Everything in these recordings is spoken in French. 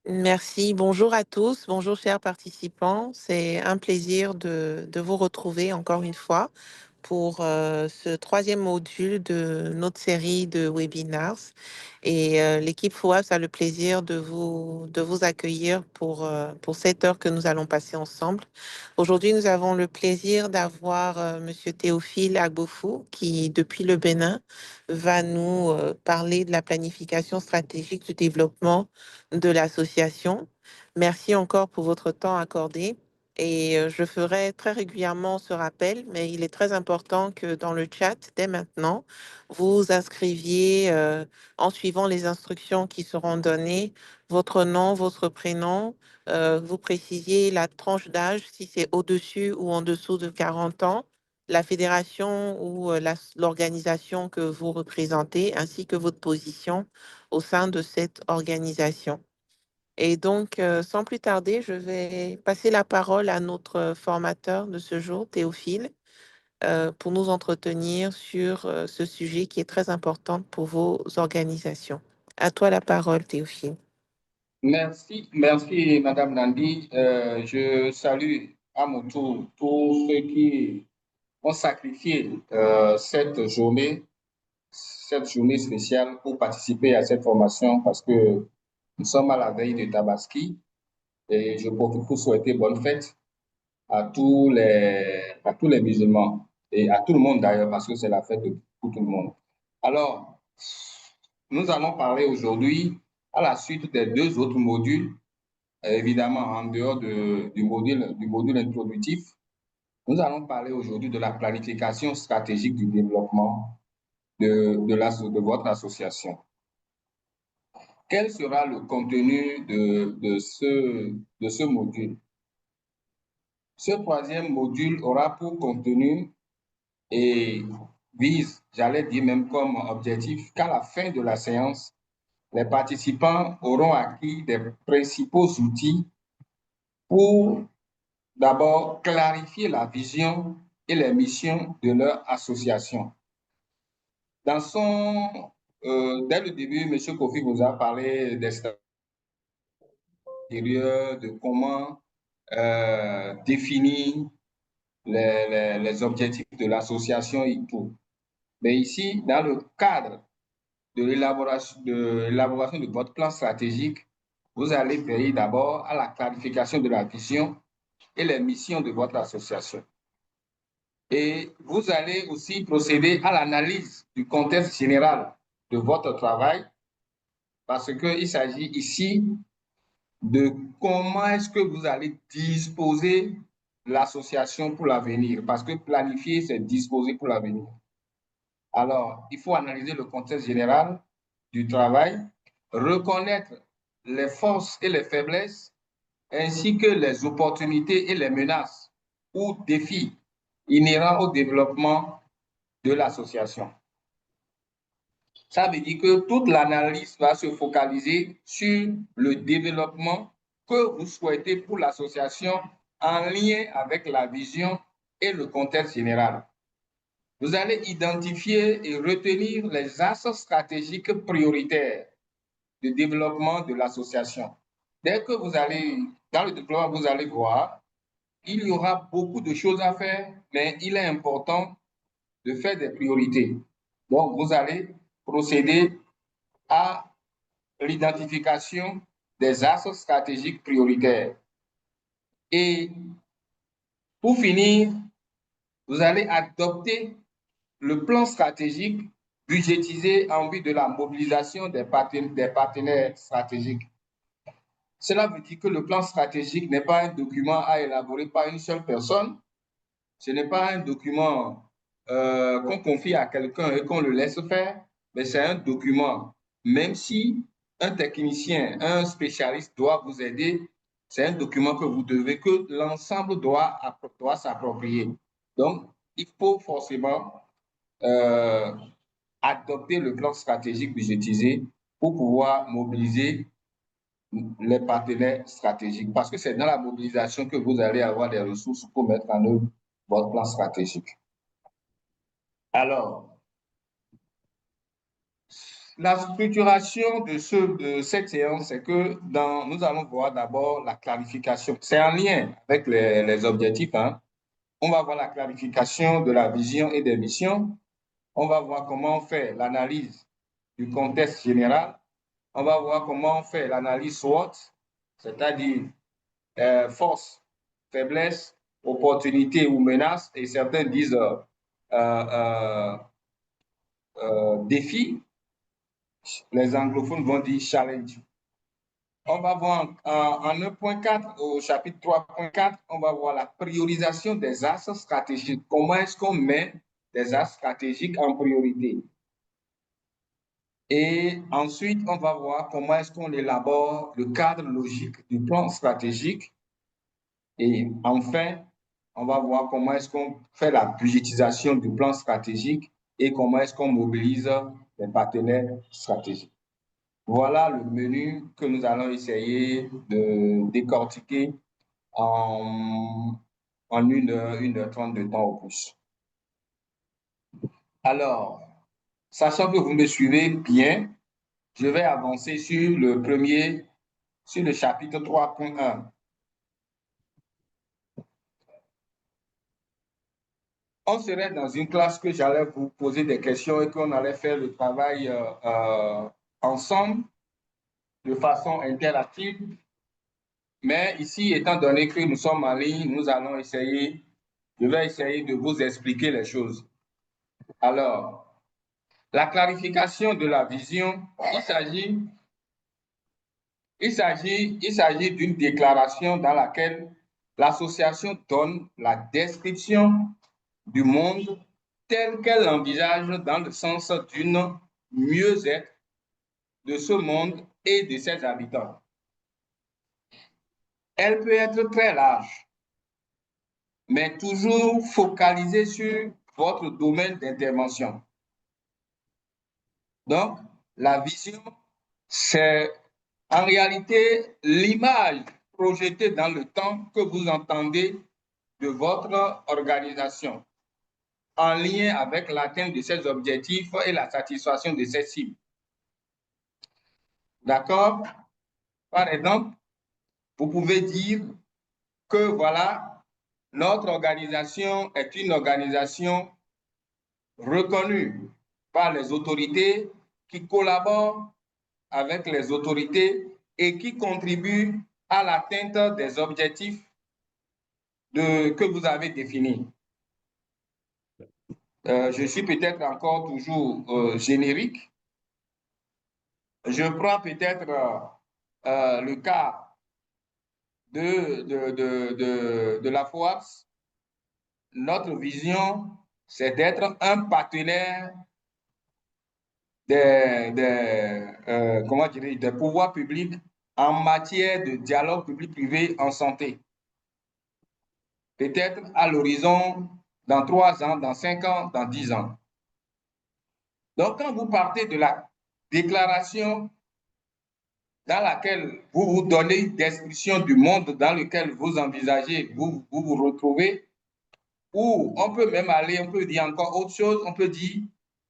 Merci. Bonjour à tous. Bonjour, chers participants. C'est un plaisir de vous retrouver encore une fois pour ce troisième module de notre série de webinars. Et l'équipe FOAS a le plaisir de vous accueillir pour cette heure que nous allons passer ensemble. Aujourd'hui, nous avons le plaisir d'avoir Monsieur Théophile Agbofou qui, depuis le Bénin, va nous parler de la planification stratégique du développement de l'association. Merci encore pour votre temps accordé. Et je ferai très régulièrement ce rappel, mais il est très important que dans le chat, dès maintenant, vous inscriviez en suivant les instructions qui seront données, votre nom, votre prénom, vous précisiez la tranche d'âge, si c'est au-dessus ou en dessous de 40 ans, la fédération ou l'organisation que vous représentez, ainsi que votre position au sein de cette organisation. Et donc, sans plus tarder, je vais passer la parole à notre formateur de ce jour, Théophile, pour nous entretenir sur ce sujet qui est très important pour vos organisations. À toi la parole, Théophile. Merci Madame Nandi. Je salue à mon tour tous ceux qui ont sacrifié cette journée spéciale pour participer à cette formation parce que nous sommes à la veille de Tabaski et je profite pour souhaiter bonne fête à tous les musulmans et à tout le monde d'ailleurs parce que c'est la fête pour tout le monde. Alors, nous allons parler aujourd'hui à la suite des deux autres modules, évidemment en dehors du module introductif. Nous allons parler aujourd'hui de la planification stratégique du développement de votre association. Quel sera le contenu de ce module? Ce troisième module aura pour contenu et vise, j'allais dire même comme objectif, qu'à la fin de la séance, les participants auront acquis des principaux outils pour d'abord clarifier la vision et les missions de leur association. Dès le début, M. Kofi vous a parlé des stratégies, de comment définir les objectifs de l'association et tout. Mais ici, dans le cadre de l'élaboration de votre plan stratégique, vous allez veiller d'abord à la clarification de la vision et les missions de votre association. Et vous allez aussi procéder à l'analyse du contexte général de votre travail parce qu'il s'agit ici de comment est-ce que vous allez disposer l'association pour l'avenir parce que planifier, c'est disposer pour l'avenir. Alors, il faut analyser le contexte général du travail, reconnaître les forces et les faiblesses, ainsi que les opportunités et les menaces ou défis inhérents au développement de l'association. Ça veut dire que toute l'analyse va se focaliser sur le développement que vous souhaitez pour l'association en lien avec la vision et le contexte général. Vous allez identifier et retenir les axes stratégiques prioritaires de développement de l'association. Dès que vous allez, dans le développement, vous allez voir, il y aura beaucoup de choses à faire, mais il est important de faire des priorités. Donc, vous allez procéder à l'identification des axes stratégiques prioritaires. Et pour finir, vous allez adopter le plan stratégique budgétisé en vue de la mobilisation des partenaires stratégiques. Cela veut dire que le plan stratégique n'est pas un document à élaborer par une seule personne. Ce n'est pas un document qu'on confie à quelqu'un et qu'on le laisse faire, mais c'est un document. Même si un technicien, un spécialiste doit vous aider, c'est un document que l'ensemble doit s'approprier. Donc, il faut forcément adopter le plan stratégique budgétisé pour pouvoir mobiliser les partenaires stratégiques. Parce que c'est dans la mobilisation que vous allez avoir des ressources pour mettre en œuvre votre plan stratégique. Alors, la structuration de cette séance, c'est que nous allons voir d'abord la clarification. C'est en lien avec les objectifs, hein. On va voir la clarification de la vision et des missions. On va voir comment on fait l'analyse du contexte général. On va voir comment on fait l'analyse SWOT, c'est-à-dire force, faiblesse, opportunité ou menace, et certains disent euh, défi. Les anglophones vont dire challenge. On va voir en 1.4 au chapitre 3.4, on va voir la priorisation des axes stratégiques. Comment est-ce qu'on met des axes stratégiques en priorité? Et ensuite, on va voir comment est-ce qu'on élabore le cadre logique du plan stratégique. Et enfin, on va voir comment est-ce qu'on fait la budgétisation du plan stratégique et comment est-ce qu'on mobilise les partenaires stratégiques. Voilà le menu que nous allons essayer de décortiquer en 1h30 de temps au plus. Alors, sachant que vous me suivez bien, je vais avancer sur le chapitre 3.1. On serait dans une classe que j'allais vous poser des questions et qu'on allait faire le travail ensemble de façon interactive. Mais ici, étant donné que nous sommes en ligne, je vais essayer de vous expliquer les choses. Alors, la clarification de la vision, il s'agit d'une déclaration dans laquelle l'association donne la description du monde tel qu'elle l'envisage dans le sens d'une mieux-être de ce monde et de ses habitants. Elle peut être très large, mais toujours focalisée sur votre domaine d'intervention. Donc, la vision, c'est en réalité l'image projetée dans le temps que vous entendez de votre organisation en lien avec l'atteinte de ses objectifs et la satisfaction de ses cibles. D'accord? Par exemple, vous pouvez dire que voilà, notre organisation est une organisation reconnue par les autorités qui collaborent avec les autorités et qui contribuent à l'atteinte des objectifs que vous avez définis. Je suis peut-être encore toujours générique. Je prends peut-être le cas de la FOAPS. Notre vision, c'est d'être un partenaire des pouvoirs publics en matière de dialogue public-privé en santé. Peut-être à l'horizon dans 3 ans, dans 5 ans, dans 10 ans. Donc, quand vous partez de la déclaration dans laquelle vous vous donnez une description du monde dans lequel vous envisagez, vous retrouvez, ou on peut même aller, on peut dire encore autre chose, on peut dire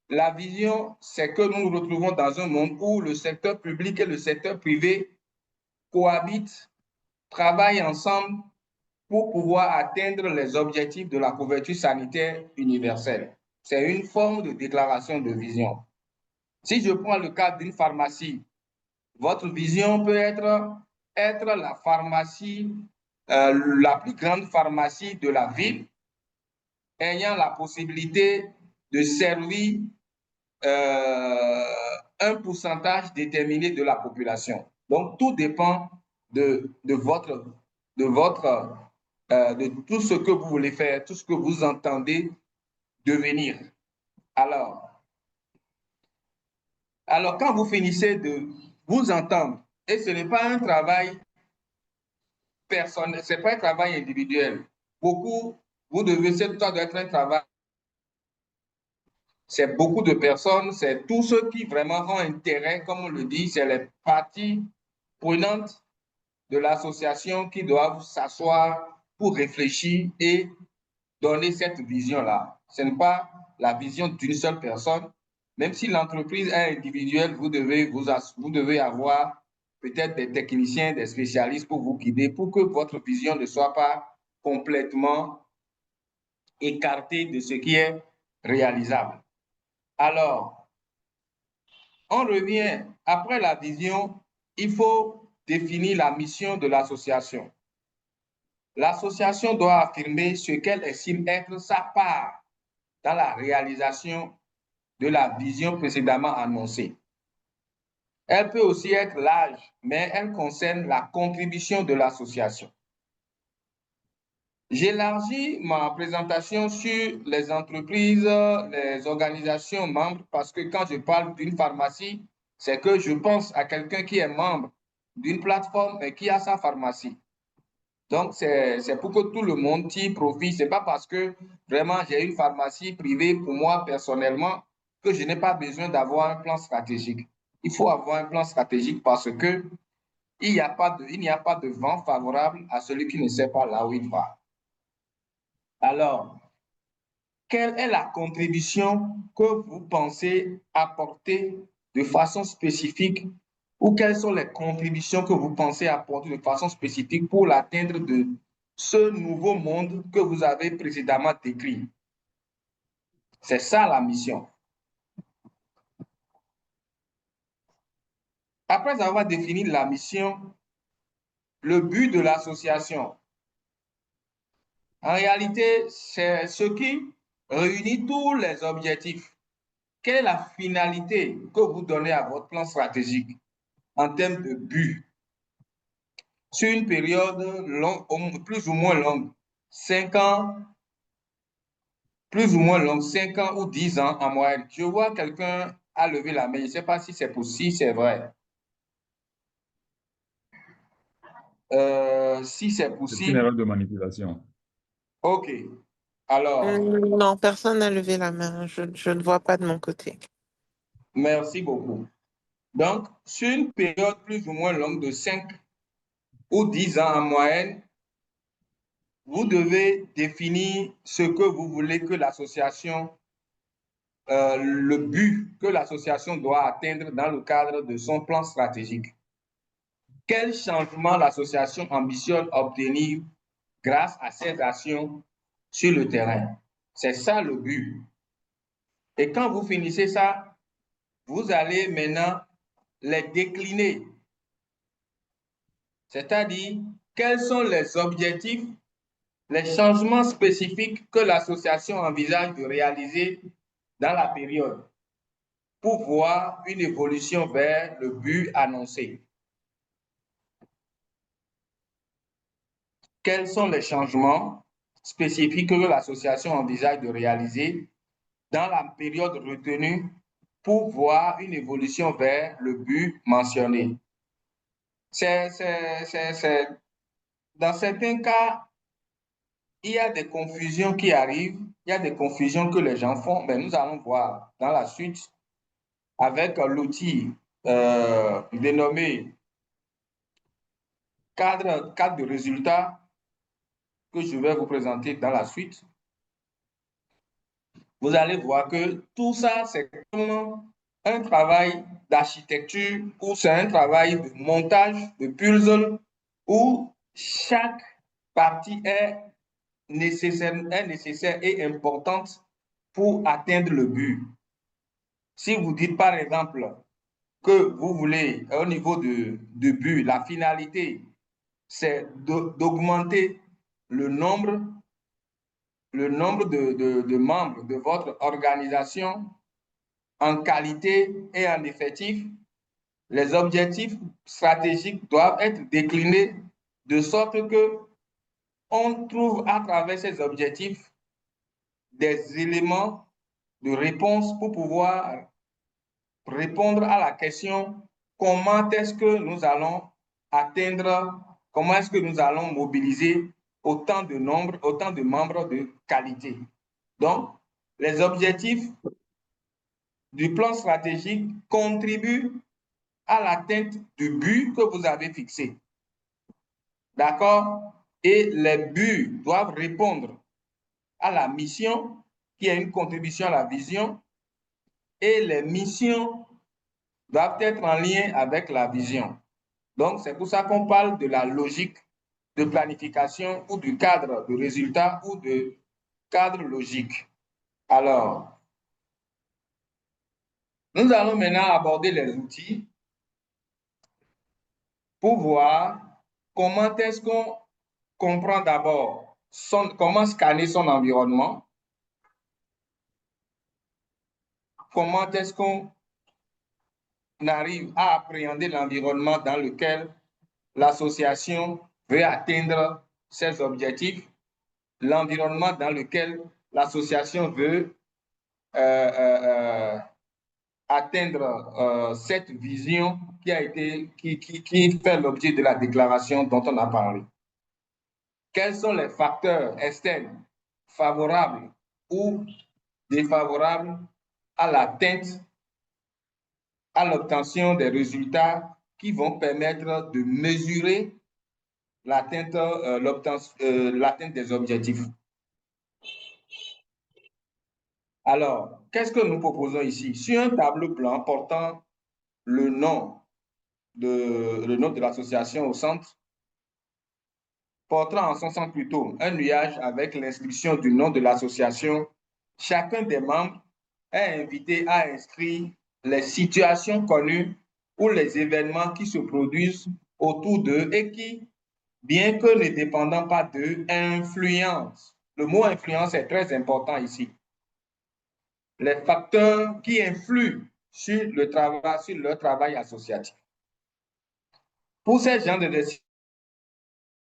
la vision, c'est que nous nous retrouvons dans un monde où le secteur public et le secteur privé cohabitent, travaillent ensemble pour pouvoir atteindre les objectifs de la couverture sanitaire universelle. C'est une forme de déclaration de vision. Si je prends le cas d'une pharmacie, votre vision peut être la pharmacie, la plus grande pharmacie de la ville, ayant la possibilité de servir un pourcentage déterminé de la population. Donc, tout dépend de tout ce que vous voulez faire, tout ce que vous entendez devenir. Alors, quand vous finissez de vous entendre, et ce n'est pas un travail personnel, ce n'est pas un travail individuel. Beaucoup, vous devez, ça doit être un travail. C'est beaucoup de personnes, c'est tous ceux qui vraiment ont intérêt, comme on le dit, c'est les parties prenantes de l'association qui doivent s'asseoir pour réfléchir et donner cette vision-là. Ce n'est pas la vision d'une seule personne, Même si l'entreprise est individuelle, vous devez avoir peut-être des techniciens, des spécialistes pour vous guider, pour que votre vision ne soit pas complètement écartée de ce qui est réalisable. Alors, on revient, après la vision, il faut définir la mission de l'association. L'association doit affirmer ce qu'elle estime être sa part dans la réalisation de la vision précédemment annoncée. Elle peut aussi être large, mais elle concerne la contribution de l'association. J'élargis ma présentation sur les entreprises, les organisations membres, parce que quand je parle d'une pharmacie, c'est que je pense à quelqu'un qui est membre d'une plateforme et qui a sa pharmacie. Donc, c'est pour que tout le monde y profite. Ce n'est pas parce que vraiment j'ai une pharmacie privée pour moi personnellement que je n'ai pas besoin d'avoir un plan stratégique. Il faut avoir un plan stratégique parce que il n'y a pas de vent favorable à celui qui ne sait pas là où il va. Alors, quelle est la contribution que vous pensez apporter de façon spécifique ou quelles sont les contributions que vous pensez apporter de façon spécifique pour l'atteindre de ce nouveau monde que vous avez précédemment décrit? C'est ça la mission. Après avoir défini la mission, le but de l'association, en réalité, c'est ce qui réunit tous les objectifs. Quelle est la finalité que vous donnez à votre plan stratégique en termes de but? Sur une période longue, plus ou moins longue, 5 ans, plus ou moins longue, 5 ans ou 10 ans en moyenne. Je vois quelqu'un a levé la main. Je ne sais pas si c'est possible, si c'est vrai. Si c'est C'est une possible, erreur de manipulation. OK. Alors, Non, personne n'a levé la main. Je ne vois pas de mon côté. merci beaucoup. Donc, sur une période plus ou moins longue de 5 ou 10 ans en moyenne, vous devez définir ce que vous voulez que l'association, le but que l'association doit atteindre dans le cadre de son plan stratégique. Quel changement l'association ambitionne obtenir grâce à ses actions sur le terrain? C'est ça le but. Et quand vous finissez ça, vous allez maintenant les décliner. C'est-à-dire, quels sont les objectifs, les changements spécifiques que l'association envisage de réaliser dans la période pour voir une évolution vers le but annoncé. Quels sont les changements spécifiques que l'association envisage de réaliser dans la période retenue pour voir une évolution vers le but mentionné? Dans certains cas, il y a des confusions qui arrivent, il y a des confusions que les gens font, mais nous allons voir dans la suite avec l'outil dénommé cadre de résultats que je vais vous présenter dans la suite. Vous allez voir que tout ça, c'est comme un travail d'architecture ou c'est un travail de montage de puzzle où chaque partie est nécessaire et importante pour atteindre le but. Si vous dites par exemple que vous voulez, au niveau de but, la finalité, c'est d'augmenter le nombre, de membres de votre organisation en qualité et en effectif, les objectifs stratégiques doivent être déclinés de sorte que on trouve à travers ces objectifs des éléments de réponse pour pouvoir répondre à la question comment est-ce que nous allons atteindre, comment est-ce que nous allons mobiliser autant de membres de qualité. Donc, les objectifs du plan stratégique contribuent à l'atteinte du but que vous avez fixé. D'accord? Et les buts doivent répondre à la mission qui est une contribution à la vision et les missions doivent être en lien avec la vision. Donc, c'est pour ça qu'on parle de la logique de planification ou du cadre de résultat ou de cadre logique. Alors, nous allons maintenant aborder les outils pour voir comment est-ce qu'on comprend d'abord comment scanner son environnement, comment est-ce qu'on arrive à appréhender l'environnement dans lequel l'association veut atteindre ses objectifs, l'environnement dans lequel l'association veut atteindre cette vision qui fait l'objet de la déclaration dont on a parlé. Quels sont les facteurs externes favorables ou défavorables à l'atteinte, à l'obtention des résultats qui vont permettre de mesurer l'atteinte des objectifs. Alors, qu'est-ce que nous proposons ici? Sur un tableau blanc portant le nom de l'association au centre, portant en son centre plutôt un nuage avec l'inscription du nom de l'association, chacun des membres est invité à inscrire les situations connues ou les événements qui se produisent autour d'eux et qui, bien que ne dépendant pas d'eux, influencent. Le mot influence est très important ici. Les facteurs qui influent sur leur travail associatif. Pour ces gens de décision,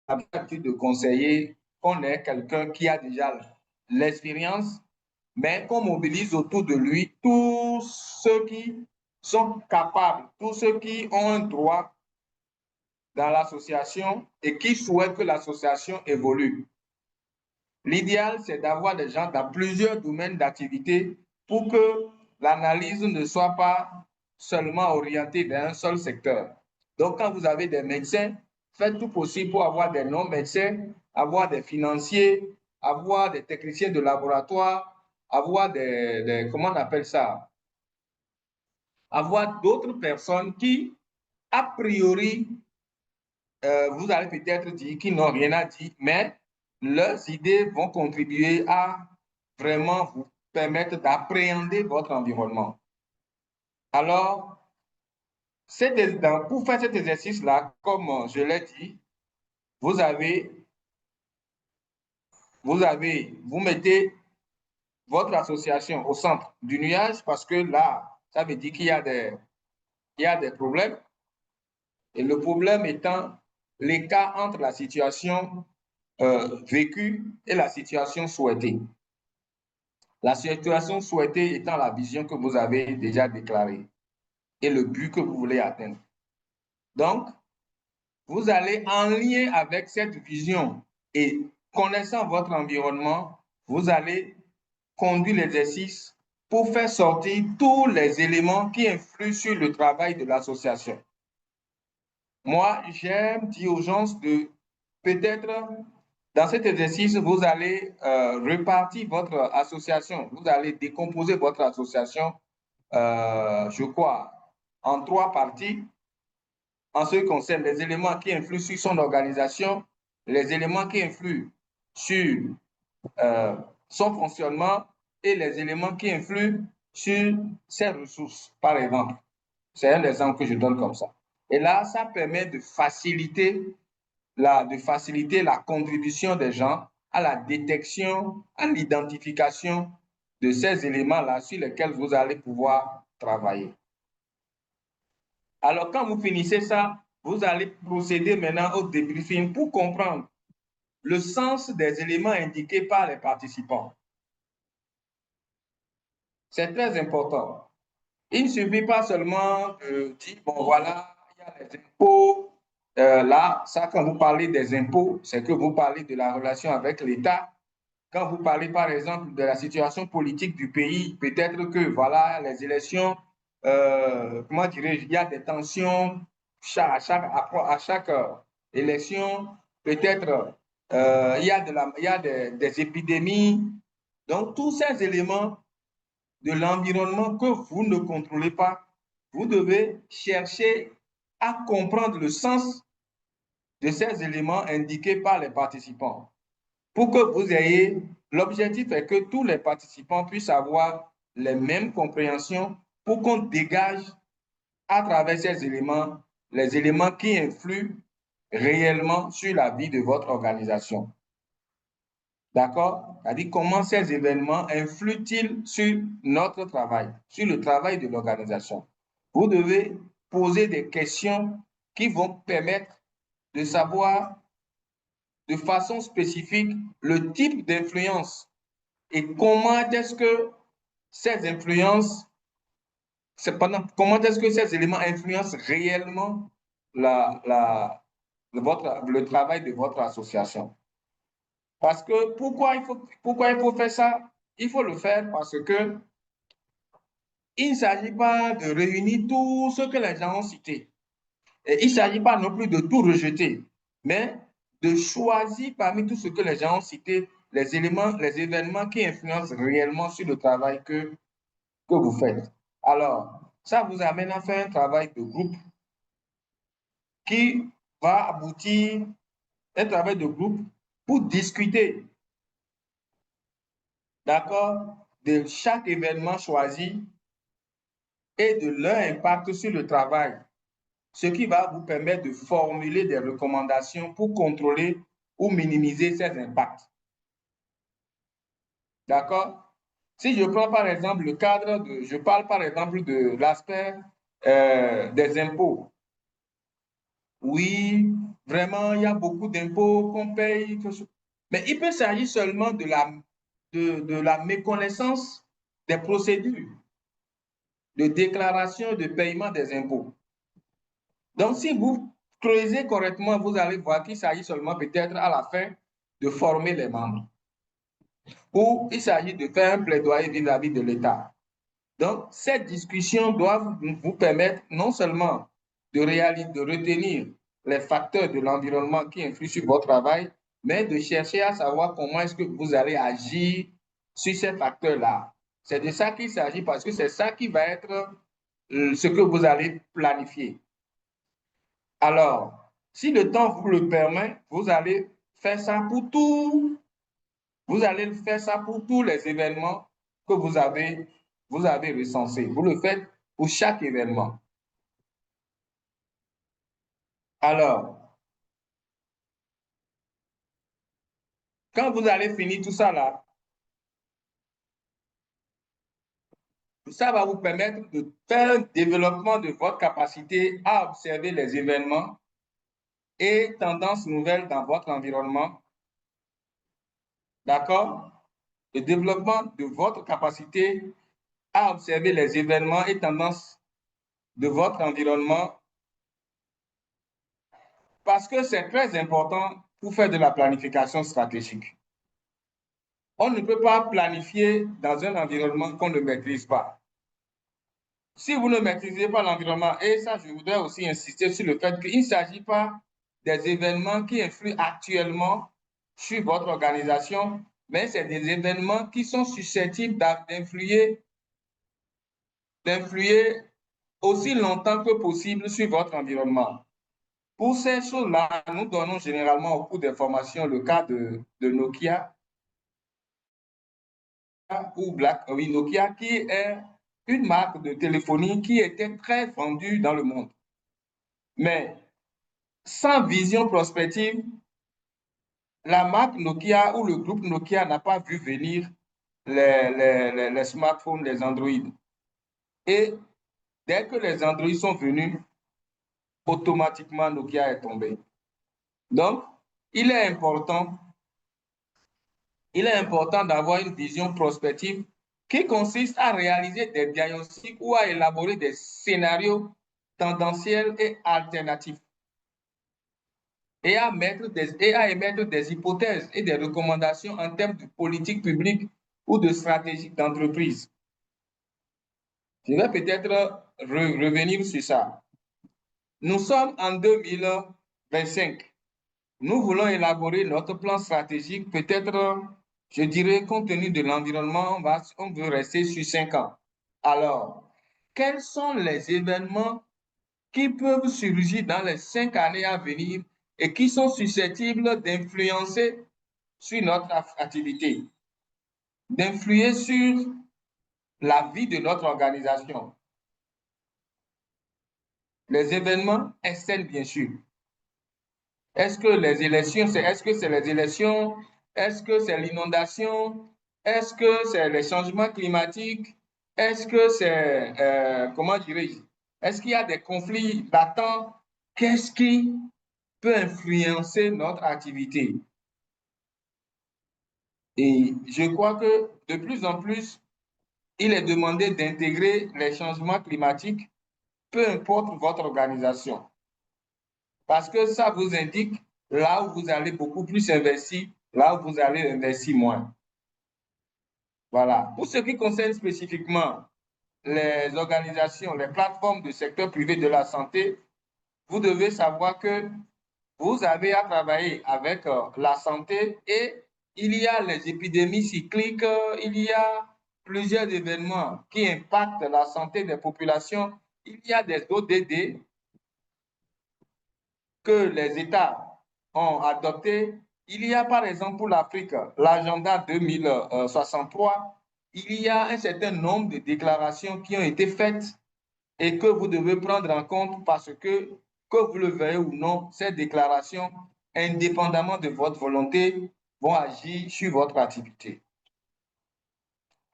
l'habitude de conseiller qu'on ait quelqu'un qui a déjà l'expérience, mais qu'on mobilise autour de lui tous ceux qui sont capables, tous ceux qui ont un droit dans l'association et qui souhaitent que l'association évolue. L'idéal, c'est d'avoir des gens dans plusieurs domaines d'activité pour que l'analyse ne soit pas seulement orientée vers un seul secteur. Donc, quand vous avez des médecins, faites tout possible pour avoir des non-médecins, avoir des financiers, avoir des techniciens de laboratoire, avoir comment on appelle ça? Avoir d'autres personnes qui, a priori, vous allez peut-être dire qu'ils n'ont rien à dire, mais leurs idées vont contribuer à vraiment vous permettre d'appréhender votre environnement. Alors, pour faire cet exercice-là, comme je l'ai dit, vous mettez votre association au centre du nuage parce que là, ça veut dire qu'il y a des problèmes. Et le problème étant l'écart entre la situation vécue et la situation souhaitée. La situation souhaitée étant la vision que vous avez déjà déclarée et le but que vous voulez atteindre. Donc, vous allez en lien avec cette vision et connaissant votre environnement, vous allez conduire l'exercice pour faire sortir tous les éléments qui influent sur le travail de l'association. Moi, j'aime dire aux gens de peut-être, dans cet exercice, vous allez repartir votre association, vous allez décomposer votre association, je crois, en 3 parties, en ce qui concerne les éléments qui influent sur son organisation, les éléments qui influent sur son fonctionnement et les éléments qui influent sur ses ressources, par exemple. C'est un exemple que je donne comme ça. Et là, ça permet de faciliter la contribution des gens à la détection, à l'identification de ces éléments-là sur lesquels vous allez pouvoir travailler. Alors, quand vous finissez ça, vous allez procéder maintenant au débriefing pour comprendre le sens des éléments indiqués par les participants. C'est très important. Il ne suffit pas seulement de dire, bon voilà, il y a les impôts. Là, ça, quand vous parlez des impôts, c'est que vous parlez de la relation avec l'État. Quand vous parlez, par exemple, de la situation politique du pays, peut-être que, voilà, les élections, comment dirais-je, il y a des tensions à chaque élection. Peut-être il y a des épidémies. Donc, tous ces éléments de l'environnement que vous ne contrôlez pas, vous devez chercher à comprendre le sens de ces éléments indiqués par les participants. Pour que vous ayez, l'objectif est que tous les participants puissent avoir les mêmes compréhensions pour qu'on dégage à travers ces éléments, les éléments qui influent réellement sur la vie de votre organisation. D'accord? C'est-à-dire comment ces événements influent-ils sur notre travail, sur le travail de l'organisation. Vous devez poser des questions qui vont permettre de savoir de façon spécifique le type d'influence et comment est-ce que ces influences, comment est-ce que ces éléments influencent réellement le travail de votre association. Parce que pourquoi il faut faire ça? Il faut le faire parce que il ne s'agit pas de réunir tout ce que les gens ont cité. Et il ne s'agit pas non plus de tout rejeter, mais de choisir parmi tout ce que les gens ont cité les éléments, les événements qui influencent réellement sur le travail que vous faites. Alors, ça vous amène à faire un travail de groupe qui va aboutir, un travail de groupe pour discuter, d'accord, de chaque événement choisi et de leur impact sur le travail, ce qui va vous permettre de formuler des recommandations pour contrôler ou minimiser ces impacts. D'accord? Si je prends par exemple le cadre de, je parle par exemple de l'aspect des impôts. Oui, vraiment, il y a beaucoup d'impôts qu'on paye, mais il peut s'agir seulement de la méconnaissance des procédures de déclaration de paiement des impôts. Donc, si vous creusez correctement, vous allez voir qu'il s'agit seulement peut-être à la fin de former les membres. Ou il s'agit de faire un plaidoyer vis-à-vis de l'État. Donc, cette discussion doit vous permettre non seulement de retenir les facteurs de l'environnement qui influent sur votre travail, mais de chercher à savoir comment est-ce que vous allez agir sur ces facteurs-là. C'est de ça qu'il s'agit parce que c'est ça qui va être ce que vous allez planifier. Alors, si le temps vous le permet, vous allez faire ça pour tout. Vous allez faire ça pour tous les événements que vous avez recensés. Vous le faites pour chaque événement. Alors, quand vous allez finir tout ça là, ça va vous permettre de faire un développement de votre capacité à observer les événements et tendances nouvelles dans votre environnement. D'accord? Le développement de votre capacité à observer les événements et tendances de votre environnement parce que c'est très important pour faire de la planification stratégique. On ne peut pas planifier dans un environnement qu'on ne maîtrise pas. Si vous ne maîtrisez pas l'environnement, et ça, je voudrais aussi insister sur le fait qu'il ne s'agit pas des événements qui influent actuellement sur votre organisation, mais c'est des événements qui sont susceptibles d'influer aussi longtemps que possible sur votre environnement. Pour ces choses-là, nous donnons généralement au cours des formations le cas de Nokia ou oui, Nokia, qui est une marque de téléphonie qui était très vendue dans le monde. Mais sans vision prospective, la marque Nokia ou le groupe Nokia n'a pas vu venir les smartphones, les Android. Et dès que les Android sont venus, automatiquement Nokia est tombé. Donc, il est important d'avoir une vision prospective qui consiste à réaliser des diagnostics ou à élaborer des scénarios tendanciels et alternatifs et à émettre des hypothèses et des recommandations en termes de politique publique ou de stratégie d'entreprise. Je vais peut-être revenir sur ça. Nous sommes en 2025. Nous voulons élaborer notre plan stratégique peut-être Je dirais, compte tenu de l'environnement, on veut rester sur 5 ans. Alors, quels sont les événements qui peuvent surgir dans les 5 années à venir et qui sont susceptibles d'influencer sur notre activité, d'influer sur la vie de notre organisation? Les événements externes, bien sûr. Est-ce que les élections, est-ce que c'est les élections? Est-ce que c'est l'inondation? Est-ce que c'est les changements climatiques? Est-ce que c'est, comment dirais-je, est-ce qu'il y a des conflits latents? Qu'est-ce qui peut influencer notre activité? Et je crois que de plus en plus, il est demandé d'intégrer les changements climatiques, peu importe votre organisation. Parce que ça vous indique là où vous allez beaucoup plus investir, là où vous allez investir moins. Voilà. Pour ce qui concerne spécifiquement les organisations, les plateformes du secteur privé de la santé, vous devez savoir que vous avez à travailler avec la santé et il y a les épidémies cycliques, il y a plusieurs événements qui impactent la santé des populations. Il y a des ODD que les États ont adopté. Il y a par exemple pour l'Afrique l'agenda 2063. Il y a un certain nombre de déclarations qui ont été faites et que vous devez prendre en compte parce que vous le veuillez ou non, ces déclarations, indépendamment de votre volonté, vont agir sur votre activité.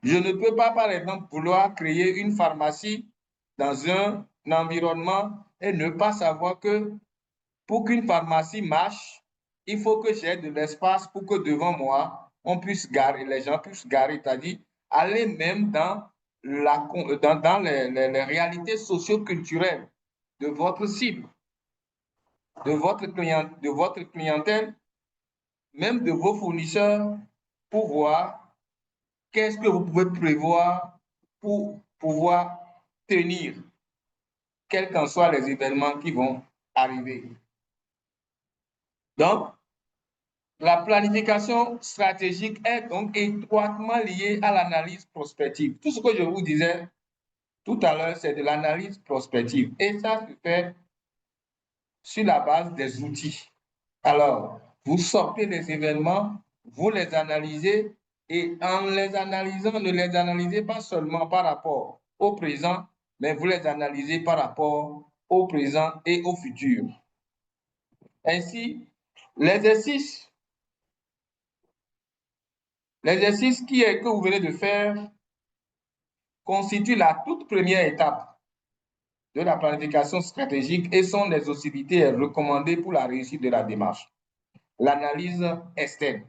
Je ne peux pas, par exemple, vouloir créer une pharmacie dans un environnement et ne pas savoir que pour qu'une pharmacie marche, il faut que j'ai de l'espace pour que devant moi, on puisse garer, les gens puissent garer, c'est-à-dire aller même dans, dans les réalités socio-culturelles de votre cible, de votre clientèle, même de vos fournisseurs, pour voir qu'est-ce que vous pouvez prévoir pour pouvoir tenir, quels qu'en soient les événements qui vont arriver. Donc, la planification stratégique est donc étroitement liée à l'analyse prospective. Tout ce que je vous disais tout à l'heure, c'est de l'analyse prospective. Et ça se fait sur la base des outils. Alors, vous sortez des événements, vous les analysez et en les analysant, ne les analysez pas seulement par rapport au présent, mais vous les analysez par rapport au présent et au futur. Ainsi, l'exercice que vous venez de faire constitue la toute première étape de la planification stratégique et sont les hostilités recommandées pour la réussite de la démarche. L'analyse externe.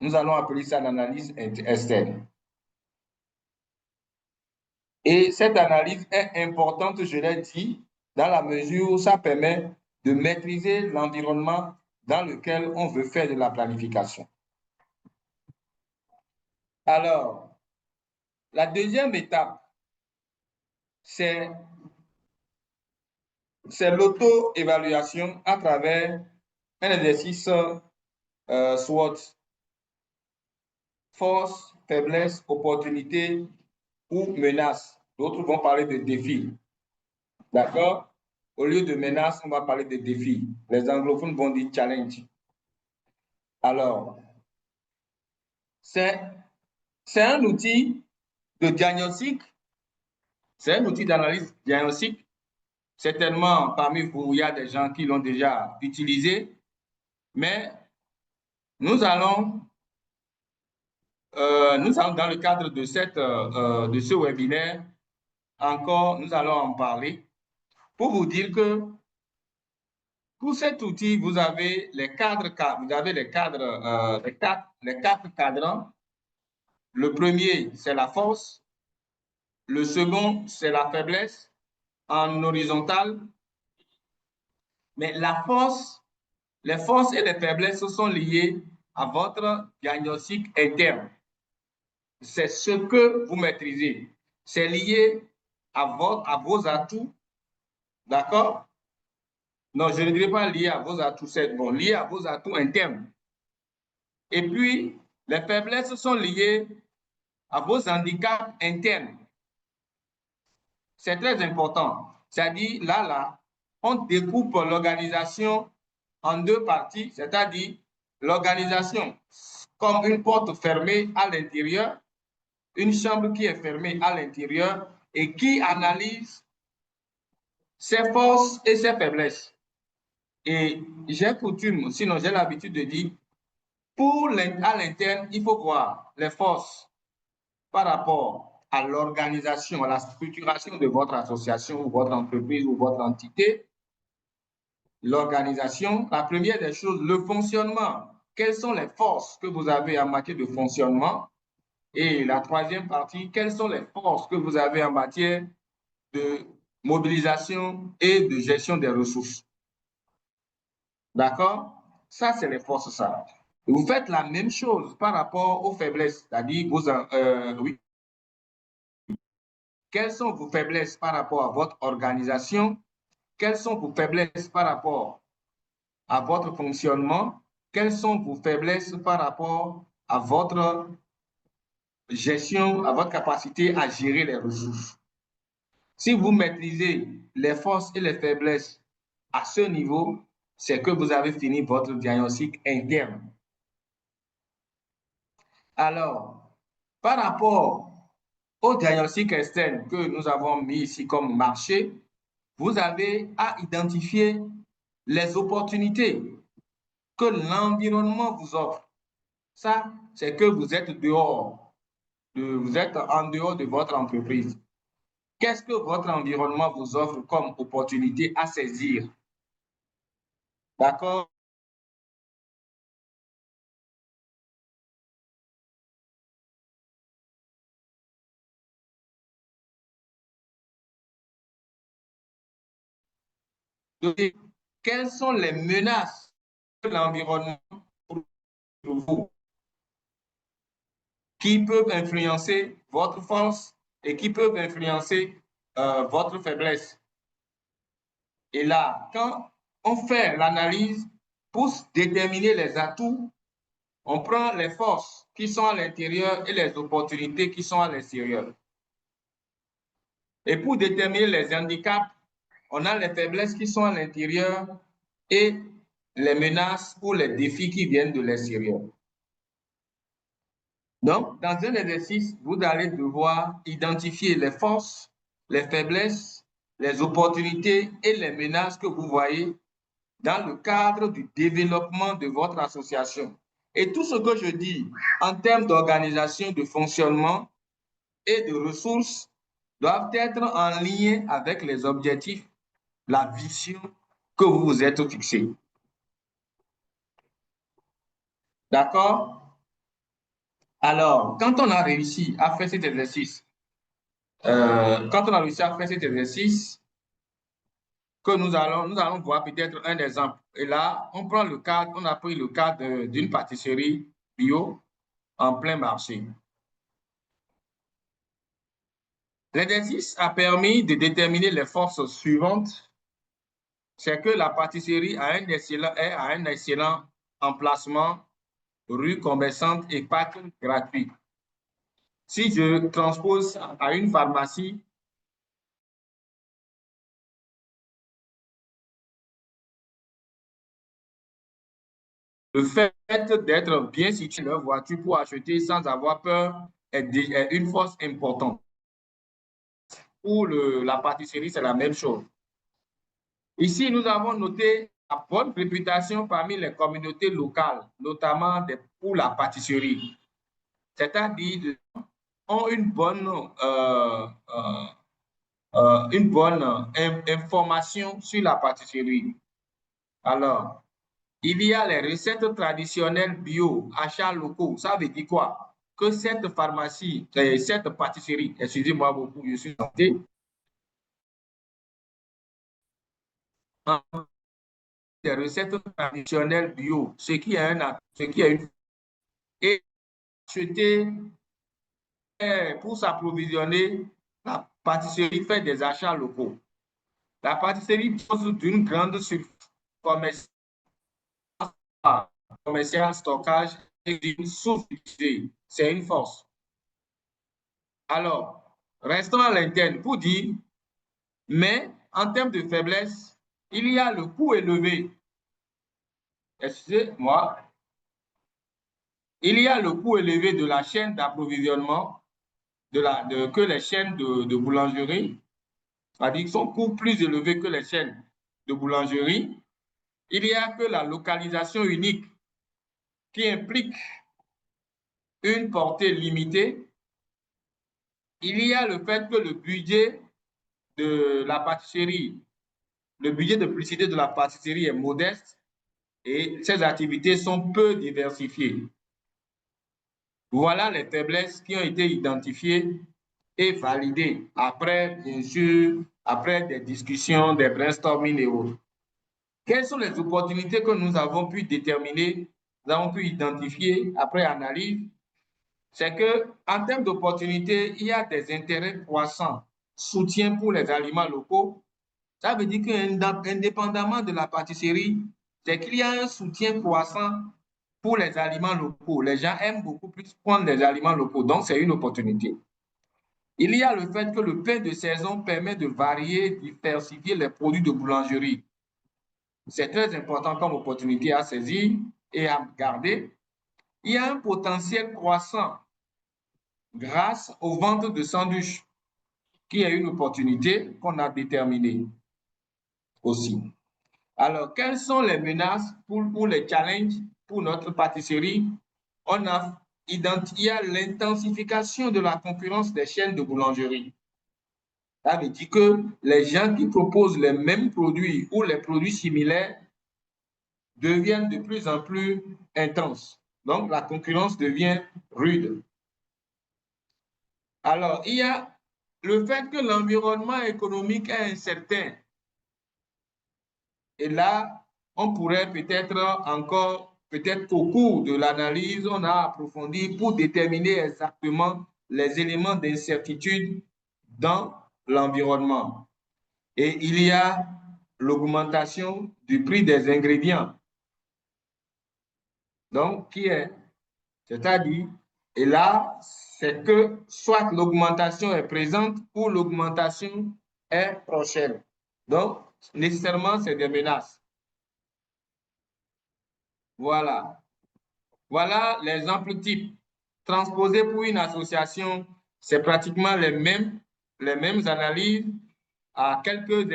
Nous allons appeler ça l'analyse externe. Et cette analyse est importante, je l'ai dit, dans la mesure où ça permet de maîtriser l'environnement dans lequel on veut faire de la planification. Alors, la deuxième étape, c'est l'auto-évaluation à travers un exercice SWOT, force, faiblesse, opportunité ou menace. D'autres vont parler de défis. D'accord? Au lieu de menace, on va parler de défis. Les anglophones vont dire challenge. Alors, c'est un outil de diagnostic, c'est un outil d'analyse diagnostique. Certainement, parmi vous, il y a des gens qui l'ont déjà utilisé, mais nous allons dans le cadre de de ce webinaire, encore, nous allons en parler pour vous dire que pour cet outil, vous avez les cadres, vous avez les cadres, les quatre cadrans. Le premier, c'est la force. Le second, c'est la faiblesse en horizontal. Mais la force, les forces et les faiblesses sont liées à votre diagnostic interne. C'est ce que vous maîtrisez. C'est lié à vos atouts, d'accord? Non, je ne dirais pas lié à vos atouts, c'est bon, lié à vos atouts internes. Et puis, Les faiblesses sont liées à vos handicaps internes. C'est très important. C'est-à-dire, là, on découpe l'organisation en deux parties, c'est-à-dire l'organisation comme une porte fermée à l'intérieur, une chambre qui est fermée à l'intérieur et qui analyse ses forces et ses faiblesses. Et j'ai coutume, sinon j'ai l'habitude de dire, à l'interne, il faut voir les forces par rapport à l'organisation, à la structuration de votre association ou votre entreprise ou votre entité. L'organisation, la première des choses, le fonctionnement. Quelles sont les forces que vous avez en matière de fonctionnement? Et la troisième partie, quelles sont les forces que vous avez en matière de mobilisation et de gestion des ressources? D'accord? Ça, c'est les forces, ça. Vous faites la même chose par rapport aux faiblesses, c'est-à-dire oui. Quelles sont vos faiblesses par rapport à votre organisation? Quelles sont vos faiblesses par rapport à votre fonctionnement? Quelles sont vos faiblesses par rapport à votre gestion, à votre capacité à gérer les ressources? Si vous maîtrisez les forces et les faiblesses à ce niveau, c'est que vous avez fini votre diagnostic interne. Alors, par rapport au diagnostic externe que nous avons mis ici comme marché, vous avez à identifier les opportunités que l'environnement vous offre. Ça, c'est que vous êtes vous êtes en dehors de votre entreprise. Qu'est-ce que votre environnement vous offre comme opportunité à saisir? D'accord? Quelles sont les menaces de l'environnement pour vous qui peuvent influencer votre force et qui peuvent influencer votre faiblesse? Et là, quand on fait l'analyse pour déterminer les atouts, on prend les forces qui sont à l'intérieur et les opportunités qui sont à l'extérieur. Et pour déterminer les handicaps, on a les faiblesses qui sont à l'intérieur et les menaces ou les défis qui viennent de l'extérieur. Donc, dans un exercice, vous allez devoir identifier les forces, les faiblesses, les opportunités et les menaces que vous voyez dans le cadre du développement de votre association. Et tout ce que je dis en termes d'organisation, de fonctionnement et de ressources doivent être en lien avec les objectifs, la vision que vous vous êtes fixée. D'accord? Alors, quand on a réussi à faire cet exercice, que nous allons voir peut-être un exemple. Et là, on prend le cas, on a pris le cas d'une pâtisserie bio en plein marché. L'exercice a permis de déterminer les forces suivantes. C'est que la pâtisserie est à un excellent emplacement, rue commerçante et parking gratuit. Si je transpose à une pharmacie, le fait d'être bien situé dans leur voiture pour acheter sans avoir peur est une force importante. Pour la pâtisserie, c'est la même chose. Ici, nous avons noté la bonne réputation parmi les communautés locales, notamment pour la pâtisserie. C'est-à-dire, ont une bonne information sur la pâtisserie. Alors, il y a les recettes traditionnelles bio, achats locaux. Ça veut dire quoi? Que cette pharmacie, cette pâtisserie, excusez-moi beaucoup, je suis santé, des recettes traditionnelles bio, ce qui est une et acheter pour s'approvisionner, la pâtisserie fait des achats locaux. La pâtisserie dispose d'une grande surface commerciale, stockage une sous-utilisée, c'est une force. Alors, restons à l'interne pour dire, mais en termes de faiblesse, il y a le coût élevé. Excusez-moi, il y a le coût élevé de la chaîne d'approvisionnement que les chaînes de boulangerie, c'est-à-dire que son coût plus élevé que les chaînes de boulangerie. Il y a que la localisation unique qui implique une portée limitée. Il y a le fait que le budget de la pâtisserie, le budget de publicité de la pâtisserie est modeste et ses activités sont peu diversifiées. Voilà les faiblesses qui ont été identifiées et validées après, bien sûr, après des discussions, des brainstorming et autres. Quelles sont les opportunités que nous avons pu déterminer, nous avons pu identifier après analyse? C'est qu'en termes d'opportunités, il y a des intérêts croissants, soutien pour les aliments locaux. Ça veut dire qu'indépendamment de la pâtisserie, c'est qu'il y a un soutien croissant pour les aliments locaux. Les gens aiment beaucoup plus prendre les aliments locaux, donc c'est une opportunité. Il y a le fait que le pain de saison permet de varier, diversifier les produits de boulangerie. C'est très important comme opportunité à saisir et à garder. Il y a un potentiel croissant grâce aux ventes de sandwichs, qui est une opportunité qu'on a déterminée aussi. Alors, quelles sont les menaces ou les challenges pour notre pâtisserie? On a identifié l'intensification de la concurrence des chaînes de boulangerie. Ça veut dire que les gens qui proposent les mêmes produits ou les produits similaires deviennent de plus en plus intenses. Donc, la concurrence devient rude. Alors, il y a le fait que l'environnement économique est incertain. Et là, on pourrait peut-être encore, peut-être qu'au cours de l'analyse, on a approfondi pour déterminer exactement les éléments d'incertitude dans l'environnement. Et il y a l'augmentation du prix des ingrédients. Donc, c'est-à-dire, et là, c'est que soit l'augmentation est présente ou l'augmentation est prochaine. Donc, nécessairement, c'est des menaces. Voilà. Voilà l'exemple type. Transposé pour une association, c'est pratiquement les mêmes analyses à quelques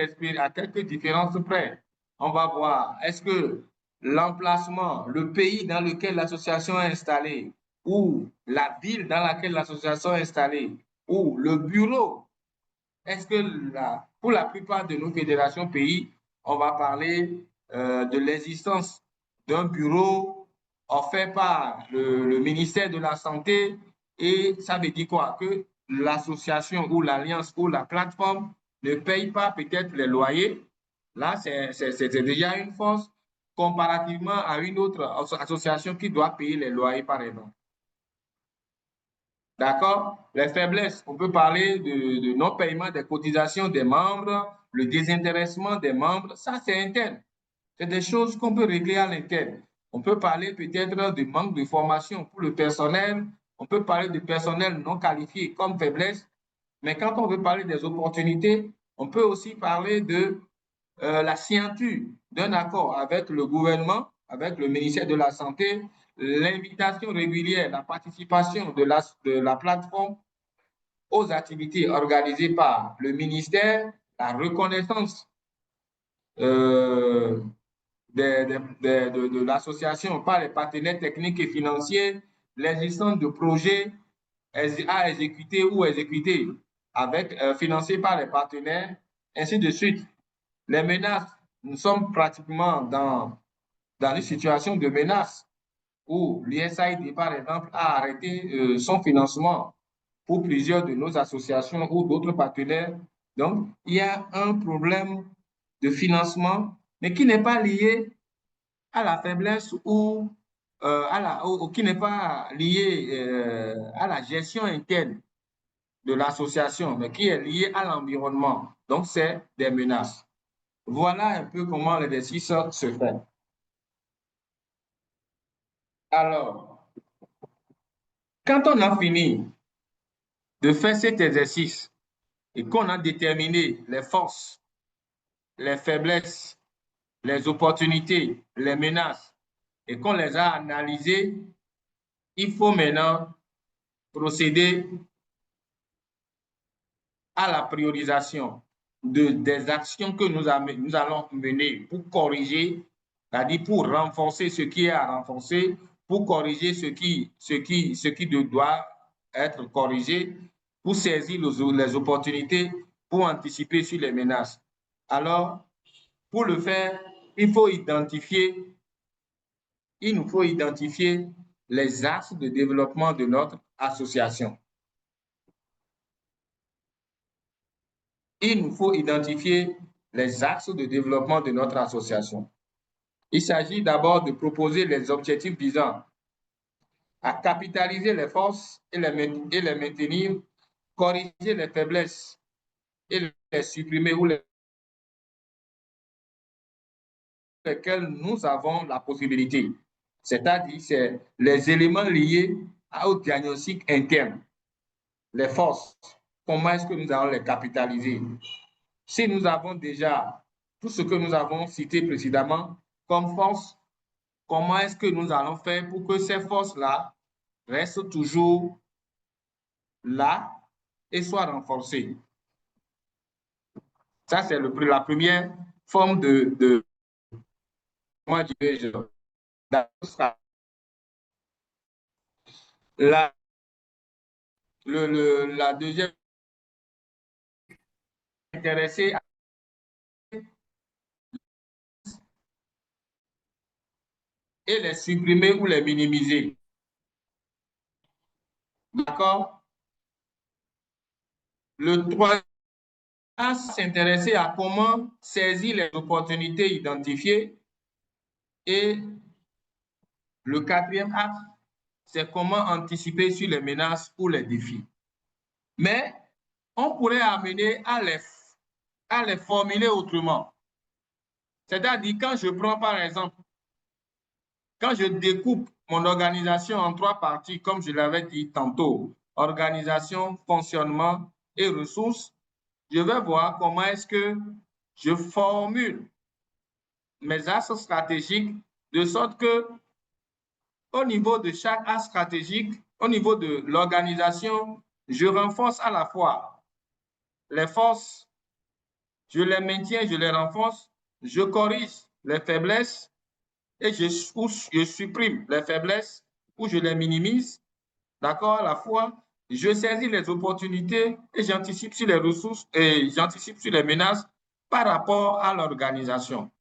différences près. On va voir, est-ce que l'emplacement, le pays dans lequel l'association est installée, ou la ville dans laquelle l'association est installée, ou le bureau, est-ce que pour la plupart de nos fédérations pays, on va parler de l'existence d'un bureau offert par le ministère de la Santé, et ça veut dire quoi? Que l'association ou l'alliance ou la plateforme ne paye pas peut-être les loyers. Là, c'est déjà une force comparativement à une autre association qui doit payer les loyers, par exemple. D'accord? Les faiblesses, on peut parler de non-paiement des cotisations des membres, le désintéressement des membres, ça c'est interne. C'est des choses qu'on peut régler à l'interne. On peut parler peut-être du manque de formation pour le personnel, on peut parler du personnel non qualifié comme faiblesse, mais quand on veut parler des opportunités, on peut aussi parler de la signature d'un accord avec le gouvernement, avec le ministère de la Santé, l'invitation régulière, la participation de la plateforme aux activités organisées par le ministère, la reconnaissance euh, de l'association par les partenaires techniques et financiers, l'existence de projets à exécuter ou exécutés financés par les partenaires, ainsi de suite. Les menaces, nous sommes pratiquement dans une situation de menace où l'USAID, par exemple, a arrêté son financement pour plusieurs de nos associations ou d'autres partenaires. Donc, il y a un problème de financement, mais qui n'est pas lié à la faiblesse ou qui n'est pas lié à la gestion interne de l'association, mais qui est lié à l'environnement. Donc, c'est des menaces. Voilà un peu comment l'exercice se fait. Alors, Quand on a fini de faire cet exercice et qu'on a déterminé les forces, les faiblesses, les opportunités, les menaces, et qu'on les a analysées, il faut maintenant procéder à la priorisation des actions que nous allons mener pour corriger, c'est-à-dire pour renforcer ce qui est à renforcer, pour corriger ce qui doit être corrigé, pour saisir les opportunités, pour anticiper sur les menaces. Alors, pour le faire, il nous faut identifier les axes de développement de notre association. Il nous faut identifier les axes de développement de notre association. Il s'agit d'abord de proposer les objectifs visant à capitaliser les forces et les maintenir, corriger les faiblesses et les supprimer ou lesquels nous avons la possibilité. C'est-à-dire, c'est les éléments liés au diagnostic interne, les forces. Comment est-ce que nous allons les capitaliser? Si nous avons déjà tout ce que nous avons cité précédemment comme force, comment est-ce que nous allons faire pour que ces forces-là restent toujours là et soient renforcées? Ça, c'est la première forme de comment dirais-je, la, la deuxième, intéressée et les supprimer ou les minimiser. D'accord? Le troisième, s'intéresser à comment saisir les opportunités identifiées. Et le quatrième axe, c'est comment anticiper sur les menaces ou les défis. Mais on pourrait amener à les formuler autrement. C'est-à-dire, quand je prends par exemple, quand je découpe mon organisation en trois parties, comme je l'avais dit tantôt, organisation, fonctionnement et ressources, je vais voir comment est-ce que je formule mes axes stratégiques de sorte que au niveau de chaque axe stratégique, au niveau de l'organisation, je renforce à la fois les forces, je les maintiens, je les renforce, je corrige les faiblesses et je supprime les faiblesses ou je les minimise, d'accord, à la fois. Je saisis les opportunités et j'anticipe sur les ressources et j'anticipe sur les menaces par rapport à l'organisation.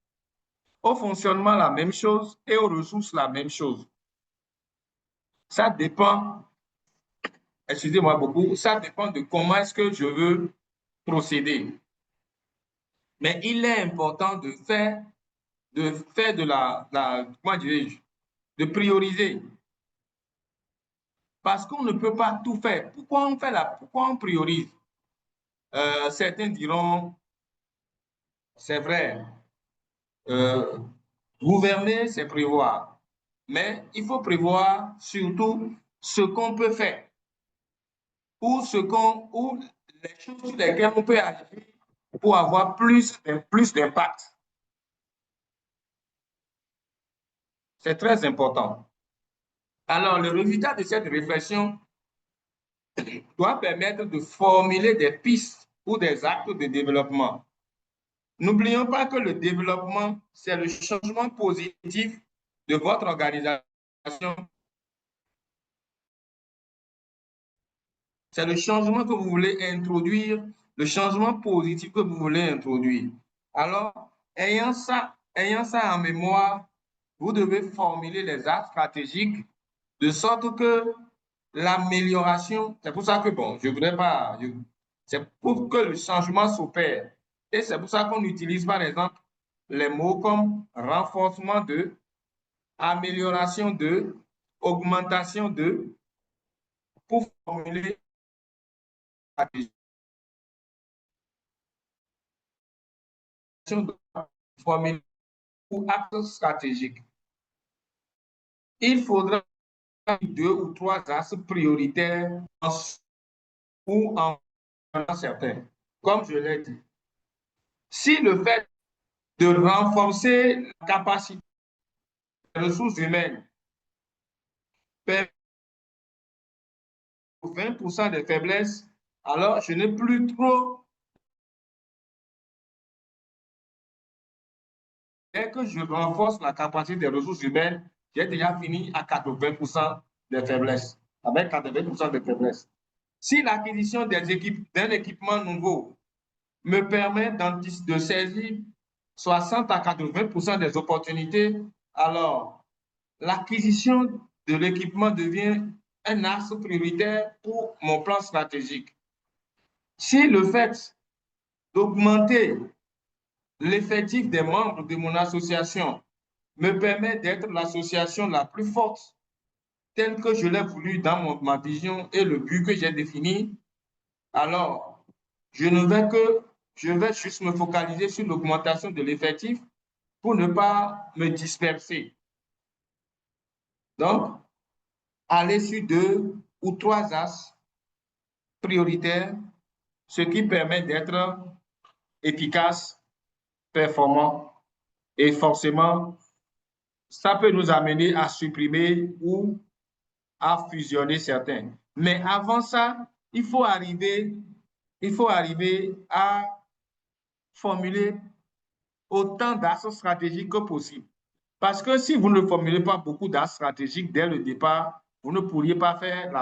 Au fonctionnement, la même chose et aux ressources, la même chose. Ça dépend, excusez-moi beaucoup, ça dépend de comment est-ce que je veux procéder. Mais il est important de faire de comment dirais-je, de prioriser. Parce qu'on ne peut pas tout faire. Pourquoi on priorise? Certains diront, c'est vrai, euh, gouverner, c'est prévoir. Mais il faut prévoir surtout ce qu'on peut faire ou les choses sur lesquelles on peut agir pour avoir plus d'impact. C'est très important. Alors, le résultat de cette réflexion doit permettre de formuler des pistes ou des actes de développement. N'oublions pas que le développement, c'est le changement positif de votre organisation. C'est le changement que vous voulez introduire, le changement positif que vous voulez introduire. Alors, ayant ça en mémoire, vous devez formuler les actes stratégiques de sorte que l'amélioration, c'est pour ça que, bon, je ne voudrais pas, c'est pour que le changement s'opère. Et c'est pour ça qu'on utilise, par exemple, les mots comme renforcement de, amélioration de, augmentation de, pour formuler formuler ou acte stratégique. Il faudra 2 ou 3 axes prioritaires ou en certains. Comme je l'ai dit, si le fait de renforcer la capacité des ressources humaines permet 20% de faiblesses, alors je n'ai plus trop. Dès que je renforce la capacité des ressources humaines, j'ai déjà fini à 80% de faiblesses, avec 80% de faiblesses. Si l'acquisition d'un équipement nouveau me permet de saisir 60 à 80% des opportunités, alors l'acquisition de l'équipement devient un axe prioritaire pour mon plan stratégique. Si le fait d'augmenter l'effectif des membres de mon association me permet d'être l'association la plus forte telle que je l'ai voulu dans ma vision et le but que j'ai défini, alors je vais juste me focaliser sur l'augmentation de l'effectif pour ne pas me disperser. Donc, aller sur 2 ou 3 axes prioritaires, ce qui permet d'être efficace, performant et forcément, ça peut nous amener à supprimer ou à fusionner certains. Mais avant ça, il faut arriver à formuler autant d'axes stratégiques que possible. Parce que si vous ne formulez pas beaucoup d'axes stratégiques dès le départ, vous ne pourriez pas faire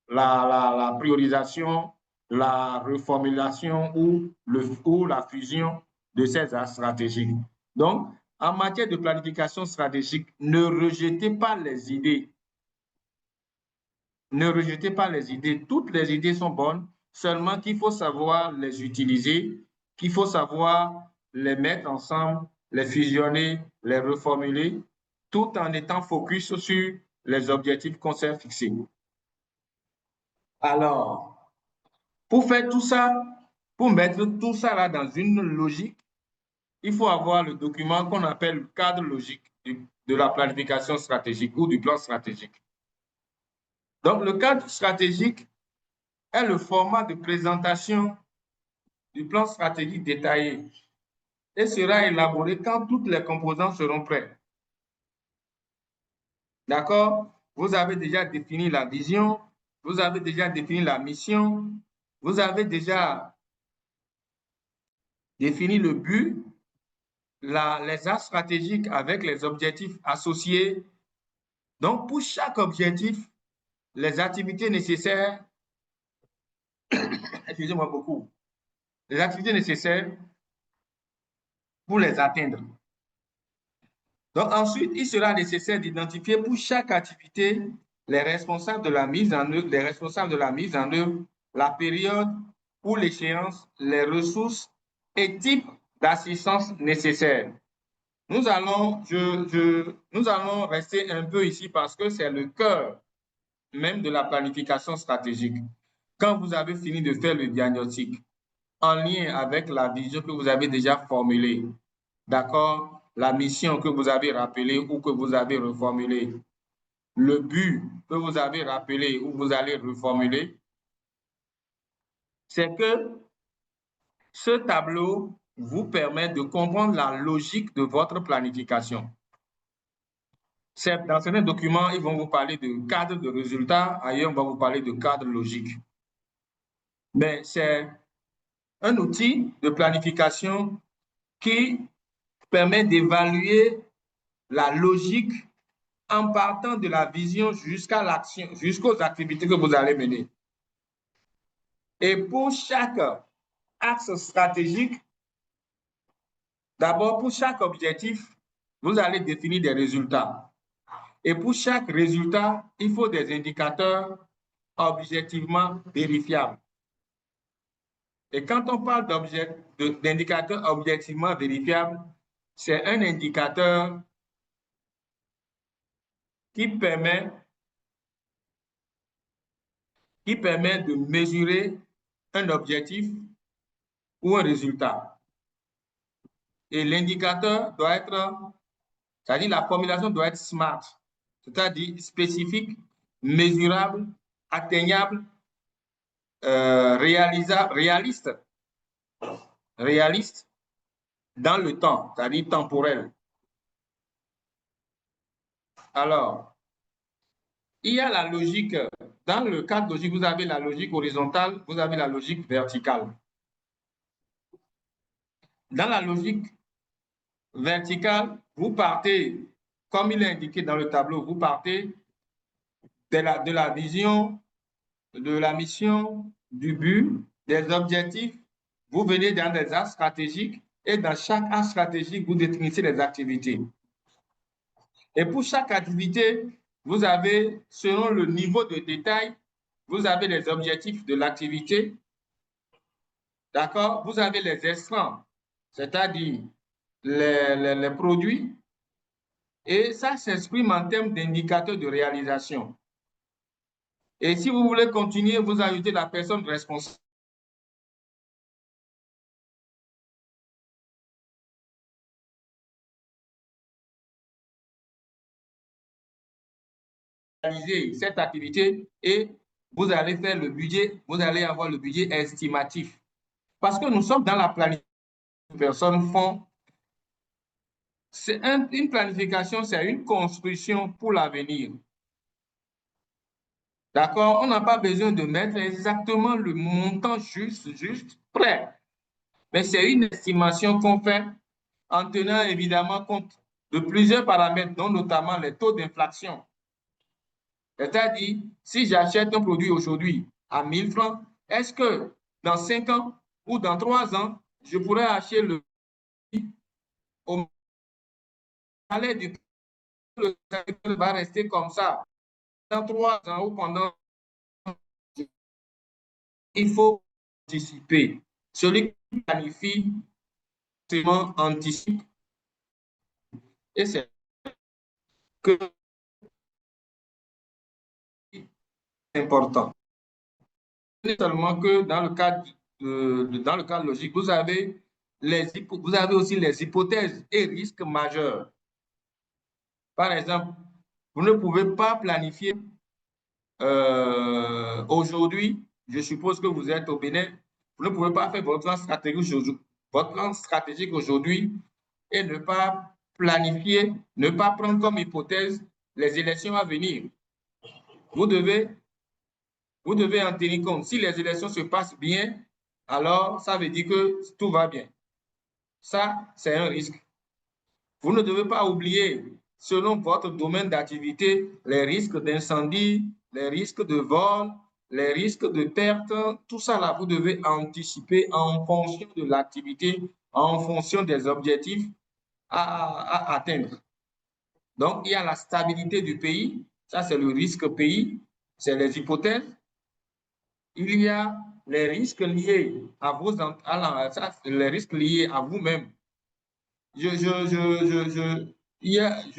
la priorisation, la reformulation ou la fusion de ces axes stratégiques. Donc, en matière de planification stratégique, ne rejetez pas les idées. Ne rejetez pas les idées. Toutes les idées sont bonnes, seulement qu'il faut savoir les utiliser, qu'il faut savoir les mettre ensemble, les fusionner, les reformuler, tout en étant focus sur les objectifs qu'on s'est fixés. Alors, pour faire tout ça, pour mettre tout ça là dans une logique, il faut avoir le document qu'on appelle le cadre logique de la planification stratégique ou du plan stratégique. Donc, le cadre stratégique est le format de présentation du plan stratégique détaillé et sera élaboré quand toutes les composantes seront prêtes. D'accord? Vous avez déjà défini la vision, vous avez déjà défini la mission, vous avez déjà défini le but, les axes stratégiques avec les objectifs associés. Donc, pour chaque objectif, les activités nécessaires, excusez-moi beaucoup, les activités nécessaires pour les atteindre. Donc, ensuite, il sera nécessaire d'identifier pour chaque activité les responsables de la mise en œuvre, la période ou l'échéance, les ressources et types d'assistance nécessaires. Nous allons rester un peu ici parce que c'est le cœur même de la planification stratégique. Quand vous avez fini de faire le diagnostic en lien avec la vision que vous avez déjà formulée, d'accord, la mission que vous avez rappelée ou que vous avez reformulée, le but que vous avez rappelé ou vous allez reformuler, c'est que ce tableau vous permet de comprendre la logique de votre planification. Dans certains documents, ils vont vous parler de cadre de résultats, ailleurs, on va vous parler de cadre logique. Mais c'est un outil de planification qui permet d'évaluer la logique en partant de la vision jusqu'à l'action, jusqu'aux activités que vous allez mener. Et pour chaque axe stratégique, d'abord pour chaque objectif, vous allez définir des résultats. Et pour chaque résultat, il faut des indicateurs objectivement vérifiables. Et quand on parle d'indicateurs objectivement vérifiables, c'est un indicateur qui permet de mesurer un objectif ou un résultat. Et l'indicateur doit être, c'est-à-dire la formulation doit être SMART, c'est-à-dire spécifique, mesurable, atteignable, réaliste dans le temps, c'est-à-dire temporel. Alors, il y a la logique, dans le cadre logique, vous avez la logique horizontale, vous avez la logique verticale. Dans la logique verticale, vous partez, comme il est indiqué dans le tableau, vous partez de la vision, de la mission, du but, des objectifs. Vous venez dans des axes stratégiques et dans chaque axe stratégique, vous définissez les activités. Et pour chaque activité, vous avez, selon le niveau de détail, vous avez les objectifs de l'activité. D'accord? Vous avez les instants, c'est-à-dire les produits. Et ça s'exprime en termes d'indicateurs de réalisation. Et si vous voulez continuer, vous ajoutez la personne responsable. Cette activité et vous allez faire le budget, vous allez avoir le budget estimatif. Parce que nous sommes dans la planification que les personnes font. C'est une planification, c'est une construction pour l'avenir. D'accord? On n'a pas besoin de mettre exactement le montant juste prêt. Mais c'est une estimation qu'on fait en tenant évidemment compte de plusieurs paramètres, dont notamment les taux d'inflation. C'est-à-dire, si j'achète un produit aujourd'hui à 1000 francs, est-ce que dans 5 ans ou dans 3 ans, je pourrais acheter le produit au palais du prix, le va rester comme ça dans 3 ans ou pendant. Il faut anticiper. Celui qui planifie, anticipe. Et c'est que important. Seulement que dans le cadre logique, vous avez aussi les hypothèses et risques majeurs. Par exemple, vous ne pouvez pas planifier aujourd'hui, je suppose que vous êtes au Bénin, vous ne pouvez pas faire votre plan stratégique aujourd'hui et ne pas planifier, ne pas prendre comme hypothèse les élections à venir. Vous devez en tenir compte. Si les élections se passent bien, alors ça veut dire que tout va bien. Ça, c'est un risque. Vous ne devez pas oublier, selon votre domaine d'activité, les risques d'incendie, les risques de vol, les risques de perte. Tout ça, là, vous devez anticiper en fonction de l'activité, en fonction des objectifs à atteindre. Donc, il y a la stabilité du pays. Ça, c'est le risque pays. C'est les hypothèses. Il y a les risques liés à les risques liés à vous-même. Je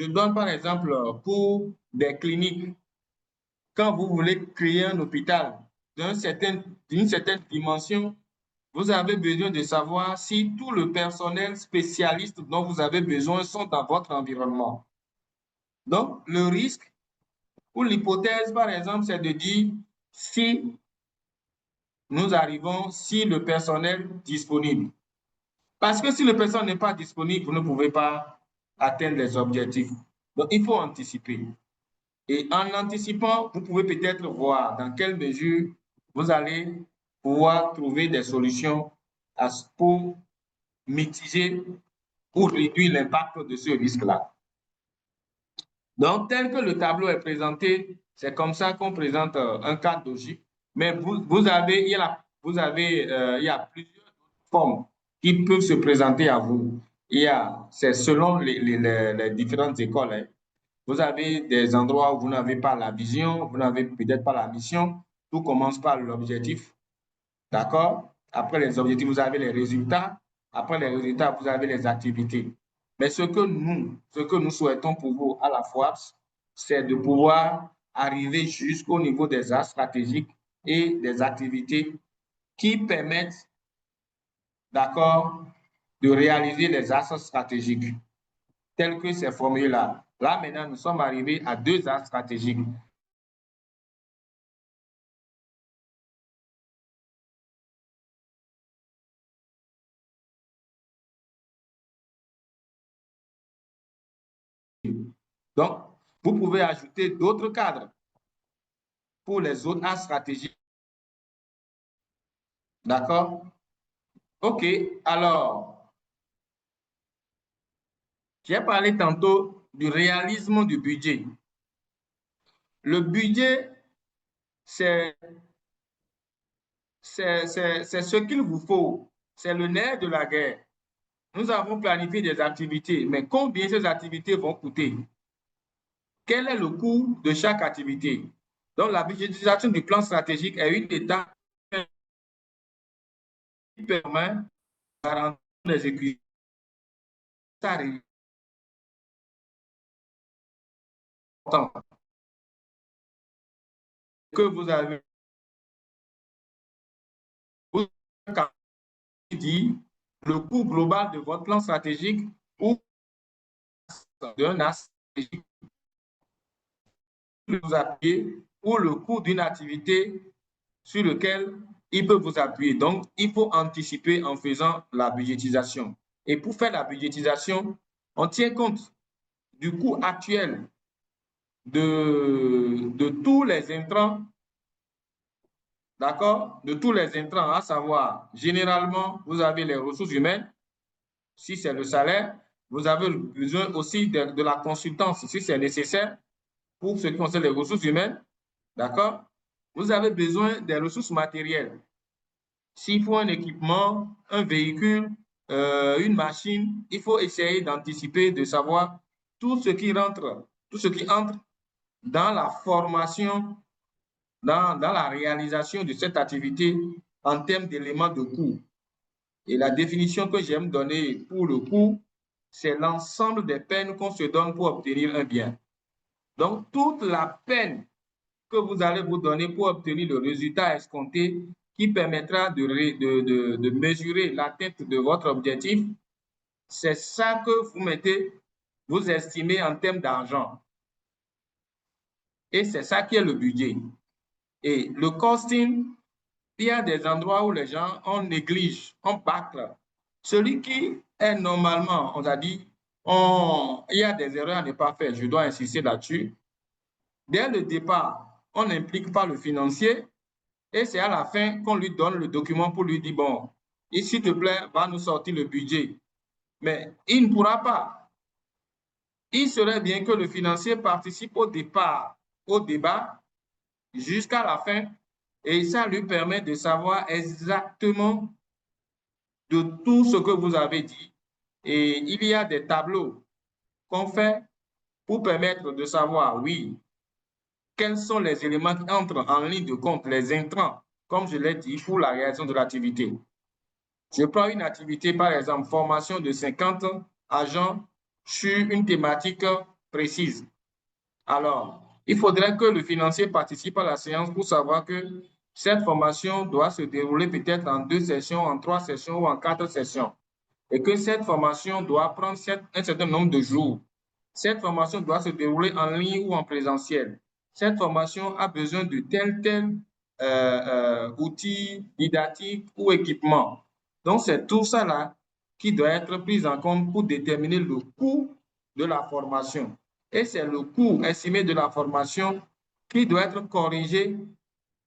donne par exemple pour des cliniques. Quand vous voulez créer un hôpital d'une certaine dimension, vous avez besoin de savoir si tout le personnel spécialiste dont vous avez besoin sont dans votre environnement. Donc, le risque ou l'hypothèse, par exemple, c'est de dire si nous arrivons, si le personnel disponible. Parce que si le personnel n'est pas disponible, vous ne pouvez pas atteindre les objectifs. Donc, il faut anticiper. Et en anticipant, vous pouvez peut-être voir dans quelle mesure vous allez pouvoir trouver des solutions pour mitiger ou réduire l'impact de ce risque-là. Donc, tel que le tableau est présenté, c'est comme ça qu'on présente un cadre logique. Mais il y a plusieurs formes qui peuvent se présenter à vous. C'est selon les différentes écoles. Hein. Vous avez des endroits où vous n'avez pas la vision, vous n'avez peut-être pas la mission. Tout commence par l'objectif. D'accord? Après les objectifs, vous avez les résultats. Après les résultats, vous avez les activités. Mais ce que nous souhaitons pour vous à la fois, c'est de pouvoir arriver jusqu'au niveau des axes stratégiques et des activités qui permettent, d'accord, de réaliser les axes stratégiques tels que ces formulés-là. Là, maintenant, nous sommes arrivés à 2 axes stratégiques. Donc, vous pouvez ajouter d'autres cadres pour les autres axes stratégiques. D'accord? OK. Alors, j'ai parlé tantôt du réalisme du budget. Le budget, c'est ce qu'il vous faut. C'est le nerf de la guerre. Nous avons planifié des activités, mais combien ces activités vont coûter? Quel est le coût de chaque activité? Donc, la budgétisation du plan stratégique est une étape qui permet de garantir l'exécution que vous avez dit le coût global de votre plan stratégique ou d'un axe stratégique vous appuyer ou le coût d'une activité sur lequel il peut vous appuyer. Donc, il faut anticiper en faisant la budgétisation. Et pour faire la budgétisation, on tient compte du coût actuel de tous les intrants, d'accord? De tous les intrants, à savoir, généralement, vous avez les ressources humaines, si c'est le salaire, vous avez besoin aussi de la consultance, si c'est nécessaire, pour ce qui concerne les ressources humaines, d'accord? Vous avez besoin des ressources matérielles. S'il faut un équipement, un véhicule, une machine, il faut essayer d'anticiper, de savoir tout ce qui rentre, tout ce qui entre dans la formation, dans la réalisation de cette activité en termes d'éléments de coût. Et la définition que j'aime donner pour le coût, c'est l'ensemble des peines qu'on se donne pour obtenir un bien. Donc, toute la peine que vous allez vous donner pour obtenir le résultat escompté qui permettra de mesurer l'atteinte de votre objectif, c'est ça que vous mettez, vous estimez en termes d'argent. Et c'est ça qui est le budget. Et le costing, il y a des endroits où les gens, on néglige, on bâcle. Celui qui est normalement, on a dit, il y a des erreurs à ne pas faire, je dois insister là-dessus. Dès le départ, on n'implique pas le financier et c'est à la fin qu'on lui donne le document pour lui dire, bon, s'il te plaît, va nous sortir le budget. Mais il ne pourra pas. Il serait bien que le financier participe au départ, au débat, jusqu'à la fin, et ça lui permet de savoir exactement de tout ce que vous avez dit. Et il y a des tableaux qu'on fait pour permettre de savoir, oui, quels sont les éléments qui entrent en ligne de compte, les intrants, comme je l'ai dit, pour la réalisation de l'activité. Je prends une activité, par exemple, formation de 50 agents sur une thématique précise. Alors, il faudrait que le financier participe à la séance pour savoir que cette formation doit se dérouler peut-être en 2 sessions, en 3 sessions ou en 4 sessions. Et que cette formation doit prendre un certain nombre de jours. Cette formation doit se dérouler en ligne ou en présentiel. Cette formation a besoin de tel outil didactique ou équipement. Donc, c'est tout ça là qui doit être pris en compte pour déterminer le coût de la formation. Et c'est le coût estimé de la formation qui doit être corrigé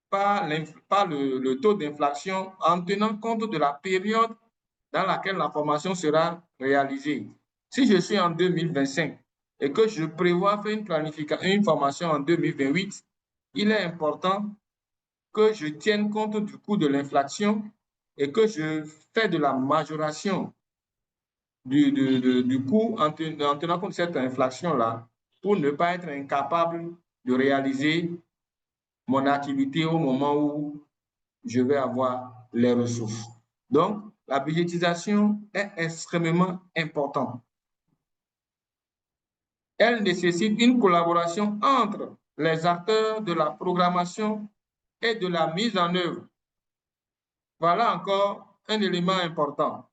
par le taux d'inflation en tenant compte de la période dans laquelle la formation sera réalisée. Si je suis en 2025 et que je prévois faire une formation en 2028, il est important que je tienne compte du coût de l'inflation et que je fais de la majoration du coût en tenant compte de cette inflation-là pour ne pas être incapable de réaliser mon activité au moment où je vais avoir les ressources. Donc, la budgétisation est extrêmement importante. Elle nécessite une collaboration entre les acteurs de la programmation et de la mise en œuvre. Voilà encore un élément important.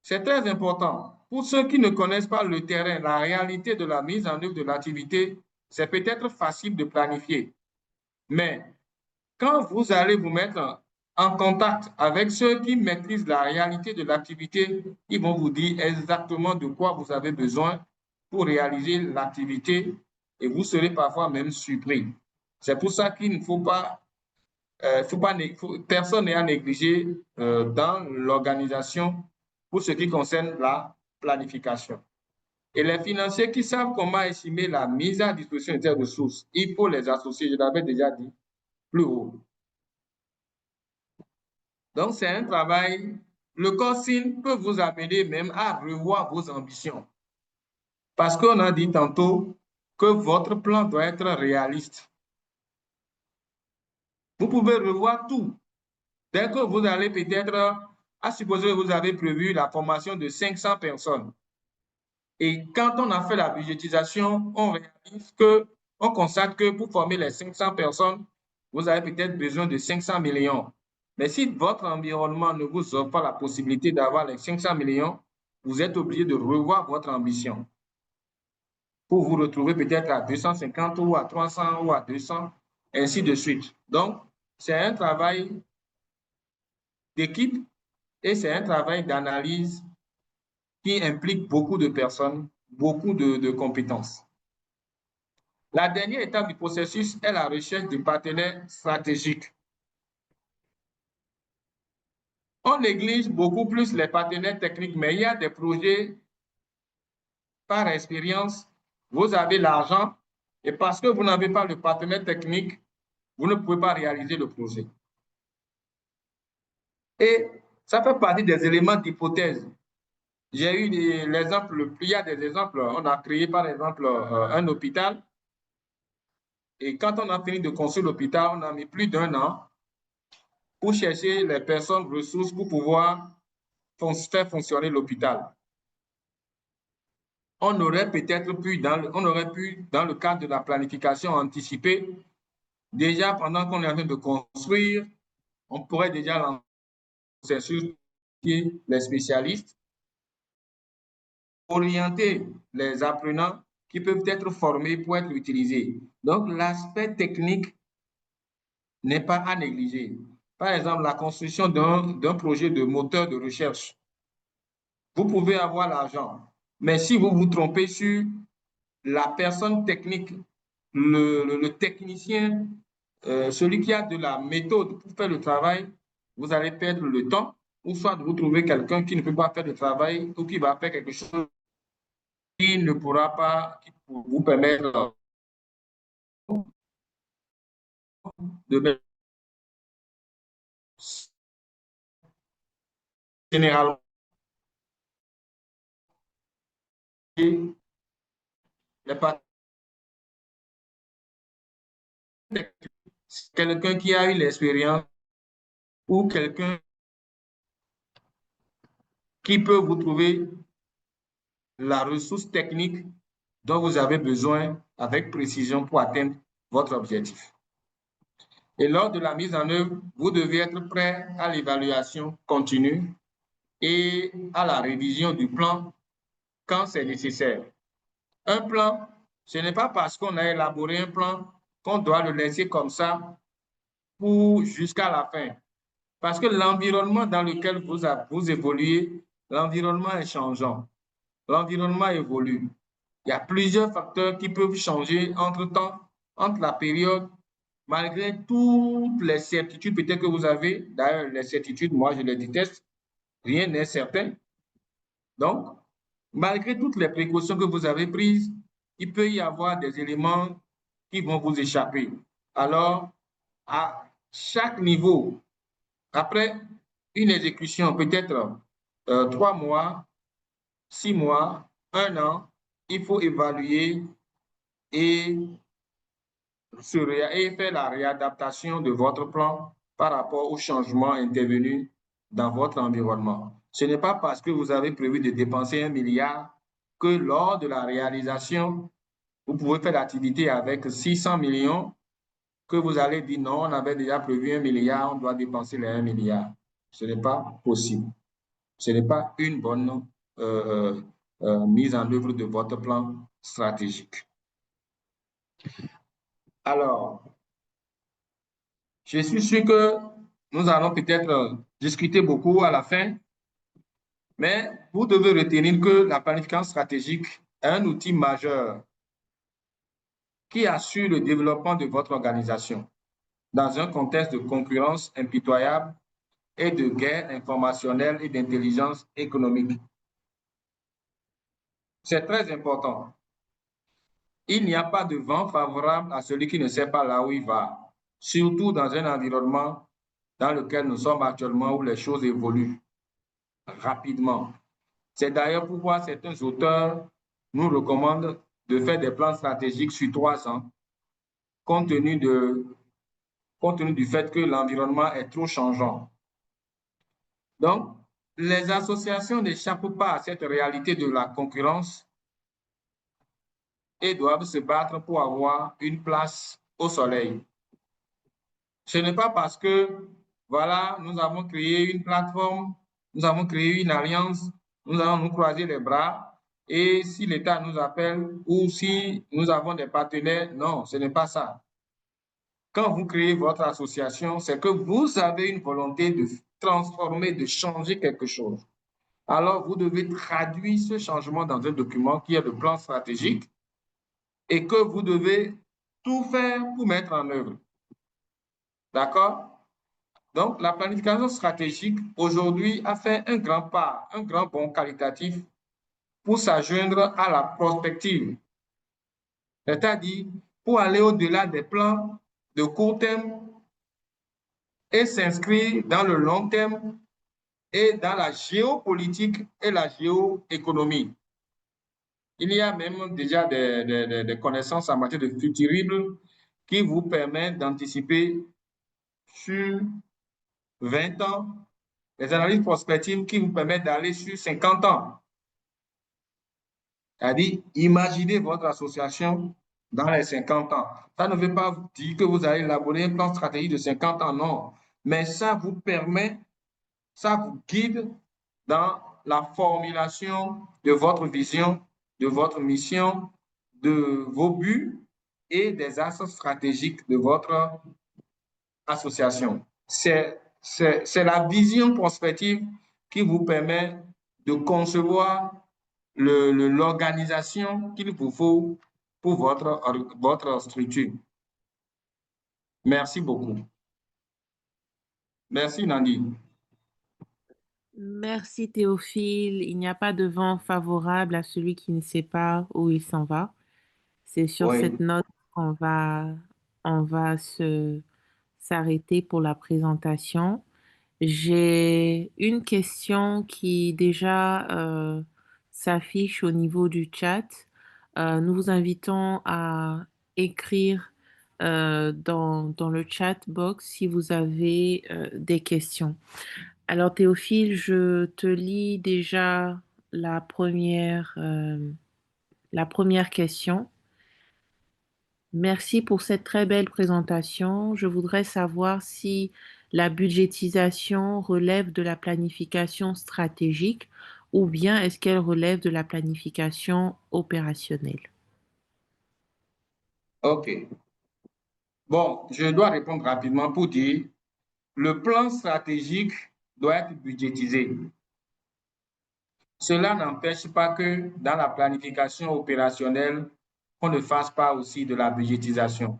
C'est très important. Pour ceux qui ne connaissent pas le terrain, la réalité de la mise en œuvre de l'activité, c'est peut-être facile de planifier. Mais quand vous allez vous mettre en contact avec ceux qui maîtrisent la réalité de l'activité, ils vont vous dire exactement de quoi vous avez besoin pour réaliser l'activité et vous serez parfois même surpris. C'est pour ça qu'il ne faut pas, personne n'est à négliger dans l'organisation pour ce qui concerne la planification. Et les financiers qui savent comment estimer la mise à disposition de ces ressources, il faut les associer, je l'avais déjà dit plus haut. Donc, c'est un travail. Le coaching peut vous amener même à revoir vos ambitions. Parce qu'on a dit tantôt que votre plan doit être réaliste. Vous pouvez revoir tout. Dès que vous allez peut-être, à supposer que vous avez prévu la formation de 500 personnes. Et quand on a fait la budgétisation, on réalise que, on constate que pour former les 500 personnes, vous avez peut-être besoin de 500 millions. Mais si votre environnement ne vous offre pas la possibilité d'avoir les 500 millions, vous êtes obligé de revoir votre ambition pour vous retrouver peut-être à 250 ou à 300 ou à 200, ainsi de suite. Donc, c'est un travail d'équipe et c'est un travail d'analyse qui implique beaucoup de personnes, beaucoup de compétences. La dernière étape du processus est la recherche de partenaires stratégiques. On néglige beaucoup plus les partenaires techniques, mais il y a des projets par expérience. Vous avez l'argent et parce que vous n'avez pas le partenaire technique, vous ne pouvez pas réaliser le projet. Et ça fait partie des éléments d'hypothèse. J'ai eu l'exemple, il y a des exemples. On a créé par exemple un hôpital et quand on a fini de construire l'hôpital, on a mis plus d'1 an pour chercher les personnes ressources pour pouvoir faire fonctionner l'hôpital. On aurait peut-être pu, dans le cadre de la planification anticipée, déjà pendant qu'on est en train de construire, on pourrait déjà lancer sur les spécialistes, orienter les apprenants qui peuvent être formés pour être utilisés. Donc, l'aspect technique n'est pas à négliger. Par exemple, la construction d'un projet de moteur de recherche. Vous pouvez avoir l'argent, mais si vous vous trompez sur la personne technique, le technicien, celui qui a de la méthode pour faire le travail, vous allez perdre le temps, ou soit vous trouvez quelqu'un qui ne peut pas faire le travail ou qui va faire quelque chose qui ne pourra pas vous permettre de mettre généralement les partenaires, quelqu'un qui a eu l'expérience ou quelqu'un qui peut vous trouver la ressource technique dont vous avez besoin avec précision pour atteindre votre objectif. Et lors de la mise en œuvre, vous devez être prêt à l'évaluation continue et à la révision du plan quand c'est nécessaire. Un plan, ce n'est pas parce qu'on a élaboré un plan qu'on doit le laisser comme ça pour jusqu'à la fin. Parce que l'environnement dans lequel vous évoluez, l'environnement est changeant. L'environnement évolue. Il y a plusieurs facteurs qui peuvent changer entre-temps, entre la période, malgré toutes les certitudes peut-être que vous avez. D'ailleurs, les certitudes, moi, je les déteste. Rien n'est certain. Donc, malgré toutes les précautions que vous avez prises, il peut y avoir des éléments qui vont vous échapper. Alors, à chaque niveau, après une exécution, peut-être 3 mois, 6 mois, 1 an, il faut évaluer et, et faire la réadaptation de votre plan par rapport aux changements intervenus dans votre environnement. Ce n'est pas parce que vous avez prévu de dépenser 1 milliard que lors de la réalisation, vous pouvez faire l'activité avec 600 millions que vous allez dire non, on avait déjà prévu 1 milliard, on doit dépenser les 1 milliard. Ce n'est pas possible. Ce n'est pas une bonne mise en œuvre de votre plan stratégique. Alors, je suis sûr que nous allons peut-être discuter beaucoup à la fin, mais vous devez retenir que la planification stratégique est un outil majeur qui assure le développement de votre organisation dans un contexte de concurrence impitoyable et de guerre informationnelle et d'intelligence économique. C'est très important. Il n'y a pas de vent favorable à celui qui ne sait pas là où il va, surtout dans un environnement dans lequel nous sommes actuellement où les choses évoluent rapidement. C'est d'ailleurs pourquoi certains auteurs nous recommandent de faire des plans stratégiques sur 3 ans, compte tenu du fait que l'environnement est trop changeant. Donc, les associations n'échappent pas à cette réalité de la concurrence et doivent se battre pour avoir une place au soleil. Ce n'est pas parce que, voilà, nous avons créé une plateforme, nous avons créé une alliance, nous allons nous croiser les bras et si l'État nous appelle ou si nous avons des partenaires, non, ce n'est pas ça. Quand vous créez votre association, c'est que vous avez une volonté de transformer, de changer quelque chose. Alors, vous devez traduire ce changement dans un document qui est le plan stratégique et que vous devez tout faire pour mettre en œuvre. D'accord? Donc, la planification stratégique aujourd'hui a fait un grand pas, un grand bond qualitatif pour s'adjoindre à la prospective, c'est-à-dire pour aller au-delà des plans de court terme et s'inscrire dans le long terme et dans la géopolitique et la géoéconomie. Il y a même déjà des connaissances en matière de futurible qui vous permettent d'anticiper sur 20 ans, les analyses prospectives qui vous permettent d'aller sur 50 ans. C'est-à-dire, imaginez votre association dans les 50 ans. Ça ne veut pas dire que vous allez élaborer un plan stratégique de 50 ans, non. Mais ça vous permet, ça vous guide dans la formulation de votre vision, de votre mission, de vos buts et des axes stratégiques de votre association. C'est la vision prospective qui vous permet de concevoir l'organisation qu'il vous faut pour votre structure. Merci beaucoup. Merci, Nandi. Merci Théophile. Il n'y a pas de vent favorable à celui qui ne sait pas où il s'en va. C'est sur Oui. cette note on va s'arrêter pour la présentation. J'ai une question qui déjà s'affiche au niveau du chat. Nous vous invitons à écrire dans le chat box si vous avez des questions. Alors Théophile, je te lis déjà la première question. Merci pour cette très belle présentation. Je voudrais savoir si la budgétisation relève de la planification stratégique ou bien est-ce qu'elle relève de la planification opérationnelle? OK. Bon, je dois répondre rapidement pour dire le plan stratégique doit être budgétisé. Cela n'empêche pas que dans la planification opérationnelle, on ne fasse pas aussi de la budgétisation.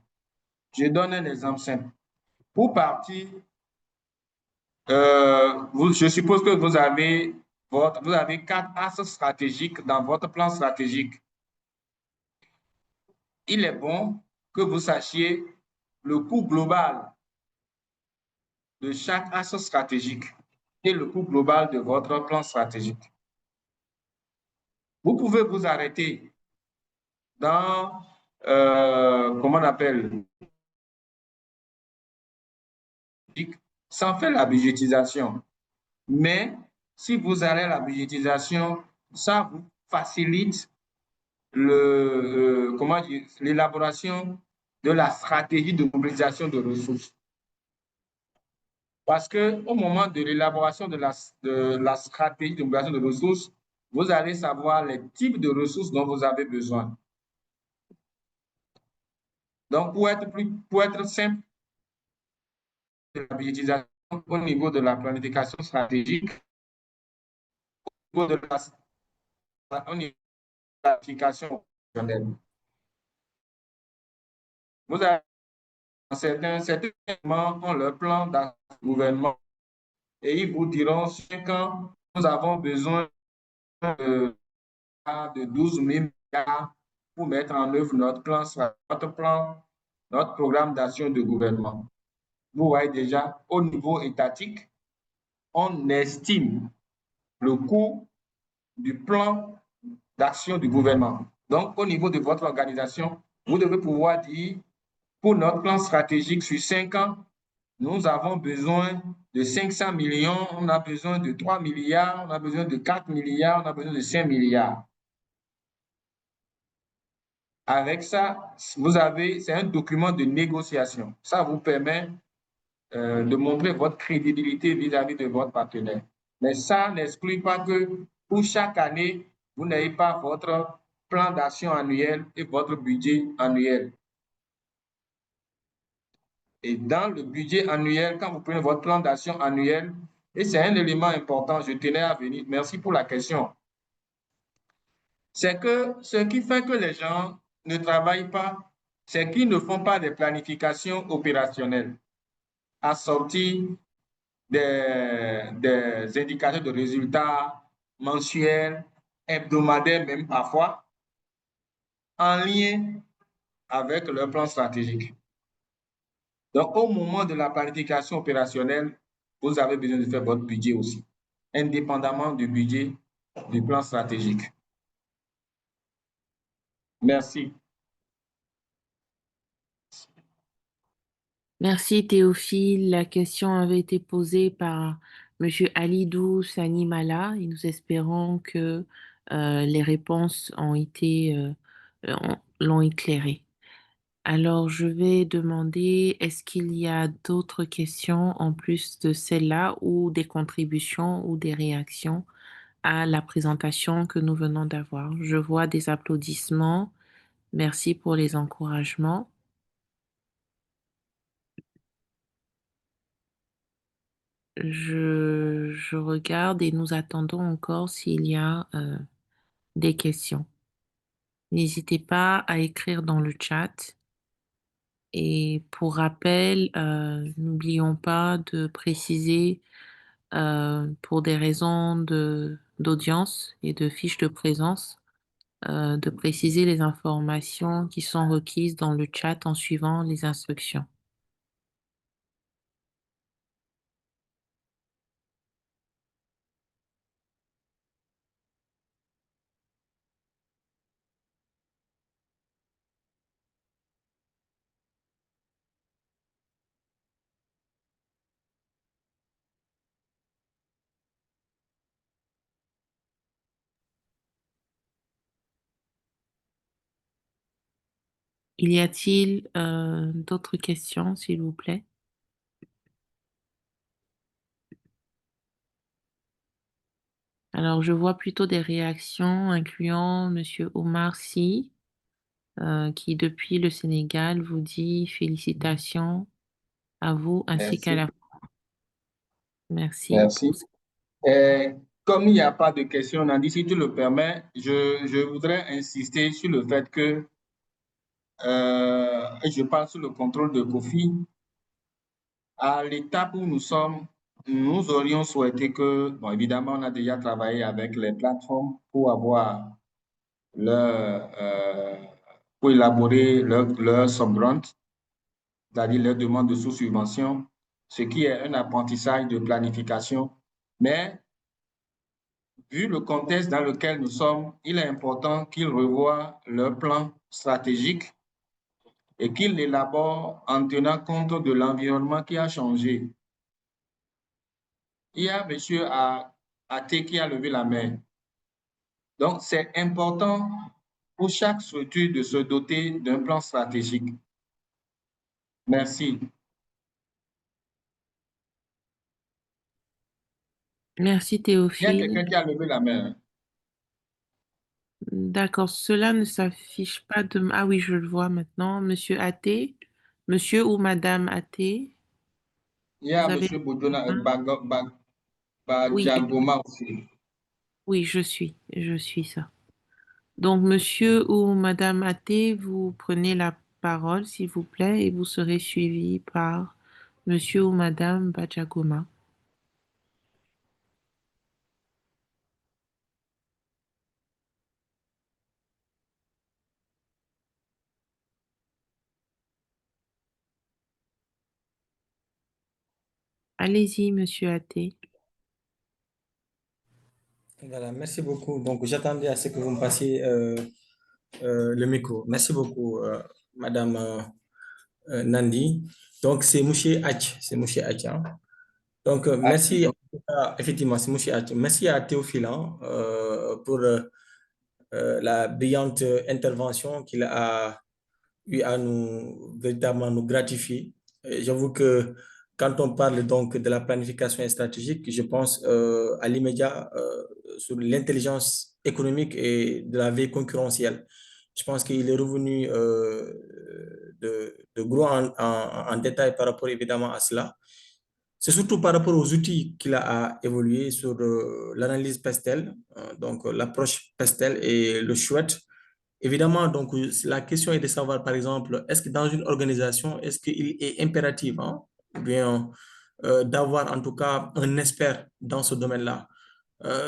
Je donne un exemple simple. Pour partir, je suppose que vous avez 4 axes stratégiques dans votre plan stratégique. Il est bon que vous sachiez le coût global de chaque axe stratégique et le coût global de votre plan stratégique. Vous pouvez vous arrêter dans, comment on appelle, sans faire la budgétisation. Mais si vous allez à la budgétisation, ça vous facilite l'élaboration de la stratégie de mobilisation de ressources. Parce qu'au moment de l'élaboration de la stratégie de mobilisation de ressources, vous allez savoir les types de ressources dont vous avez besoin. Donc, pour être simple, la budgétisation au niveau de la planification stratégique, au niveau de la planification opérationnelle. Vous avez certains éléments ont leur plan d'action du gouvernement et ils vous diront 5 ans, nous avons besoin de 12 000 milliards pour mettre en œuvre notre plan, notre programme d'action de gouvernement. Vous voyez déjà, au niveau étatique, on estime le coût du plan d'action du gouvernement. Donc, au niveau de votre organisation, vous devez pouvoir dire, pour notre plan stratégique sur 5 ans, nous avons besoin de 500 millions, on a besoin de 3 milliards, on a besoin de 4 milliards, on a besoin de 5 milliards. Avec ça, c'est un document de négociation. Ça vous permet de montrer votre crédibilité vis-à-vis de votre partenaire. Mais ça n'exclut pas que pour chaque année, vous n'ayez pas votre plan d'action annuel et votre budget annuel. Et dans le budget annuel, quand vous prenez votre plan d'action annuel, et c'est un élément important, je tenais à venir, merci pour la question, c'est que ce qui fait que les gens ne travaillent pas, c'est qu'ils ne font pas de planification opérationnelle assortie des indicateurs de résultats mensuels, hebdomadaires même parfois, en lien avec leur plan stratégique. Donc, au moment de la planification opérationnelle, vous avez besoin de faire votre budget aussi, indépendamment du budget du plan stratégique. Merci. Merci Théophile. La question avait été posée par Monsieur Alidou Sanimala et nous espérons que les réponses l'ont éclairé. Alors, je vais demander, est-ce qu'il y a d'autres questions en plus de celle-là ou des contributions ou des réactions à la présentation que nous venons d'avoir? Je vois des applaudissements. Merci pour les encouragements. Je regarde et nous attendons encore s'il y a des questions. N'hésitez pas à écrire dans le chat. Et pour rappel, n'oublions pas de préciser pour des raisons d'audience et de fiche de présence, de préciser les informations qui sont requises dans le chat en suivant les instructions. Y a-t-il d'autres questions, s'il vous plaît? Alors, je vois plutôt des réactions incluant Monsieur Omar Sy, qui depuis le Sénégal vous dit félicitations à vous ainsi qu'à Merci. la... Merci pour Merci. Et comme il n'y a pas de questions, Nandi, si tu le permets, je voudrais insister sur le fait que, et je parle sous le contrôle de Kofi, à l'étape où nous sommes, nous aurions souhaité que, bon, évidemment, on a déjà travaillé avec les plateformes pour avoir leur, pour élaborer leur subgrant, c'est-à-dire leur demande de sous-subvention, ce qui est un apprentissage de planification. Mais vu le contexte dans lequel nous sommes, il est important qu'ils revoient leur plan stratégique et qu'ils l'élaborent en tenant compte de l'environnement qui a changé. Il y a monsieur Até qui a levé la main. Donc, c'est important pour chaque structure de se doter d'un plan stratégique. Merci. Merci Il y a Théophile. quelqu'un qui a levé la main. D'accord, cela ne s'affiche pas de... Ah oui, je le vois maintenant. Monsieur Athé, monsieur ou madame Athé, Il y a vous avez... M. Bodjona, Oui, Badiagoma aussi. oui, je suis ça. Donc, monsieur ou madame Athé, vous prenez la parole, s'il vous plaît, et vous serez suivi par monsieur ou madame Badiagoma. Allez-y, monsieur Athé. Voilà, merci beaucoup. Donc, j'attendais à ce que vous me passiez le micro. Merci beaucoup, Madame Nandi. Donc, c'est Mouché H. C'est Mouché H. Hein. Donc, merci. Effectivement, c'est Mouché H. Merci à Théophile hein, pour la brillante intervention qu'il a eu à nous véritablement nous gratifier. J'avoue que quand on parle donc de la planification stratégique, je pense à l'immédiat sur l'intelligence économique et de la veille concurrentielle. Je pense qu'il est revenu de gros en détail par rapport évidemment à cela. C'est surtout par rapport aux outils qu'il a évolué sur l'analyse PESTEL, donc l'approche PESTEL et le chouette. Évidemment, donc la question est de savoir, par exemple, est-ce que dans une organisation, est-ce qu'il est impératif, hein, ou bien d'avoir en tout cas un expert dans ce domaine-là.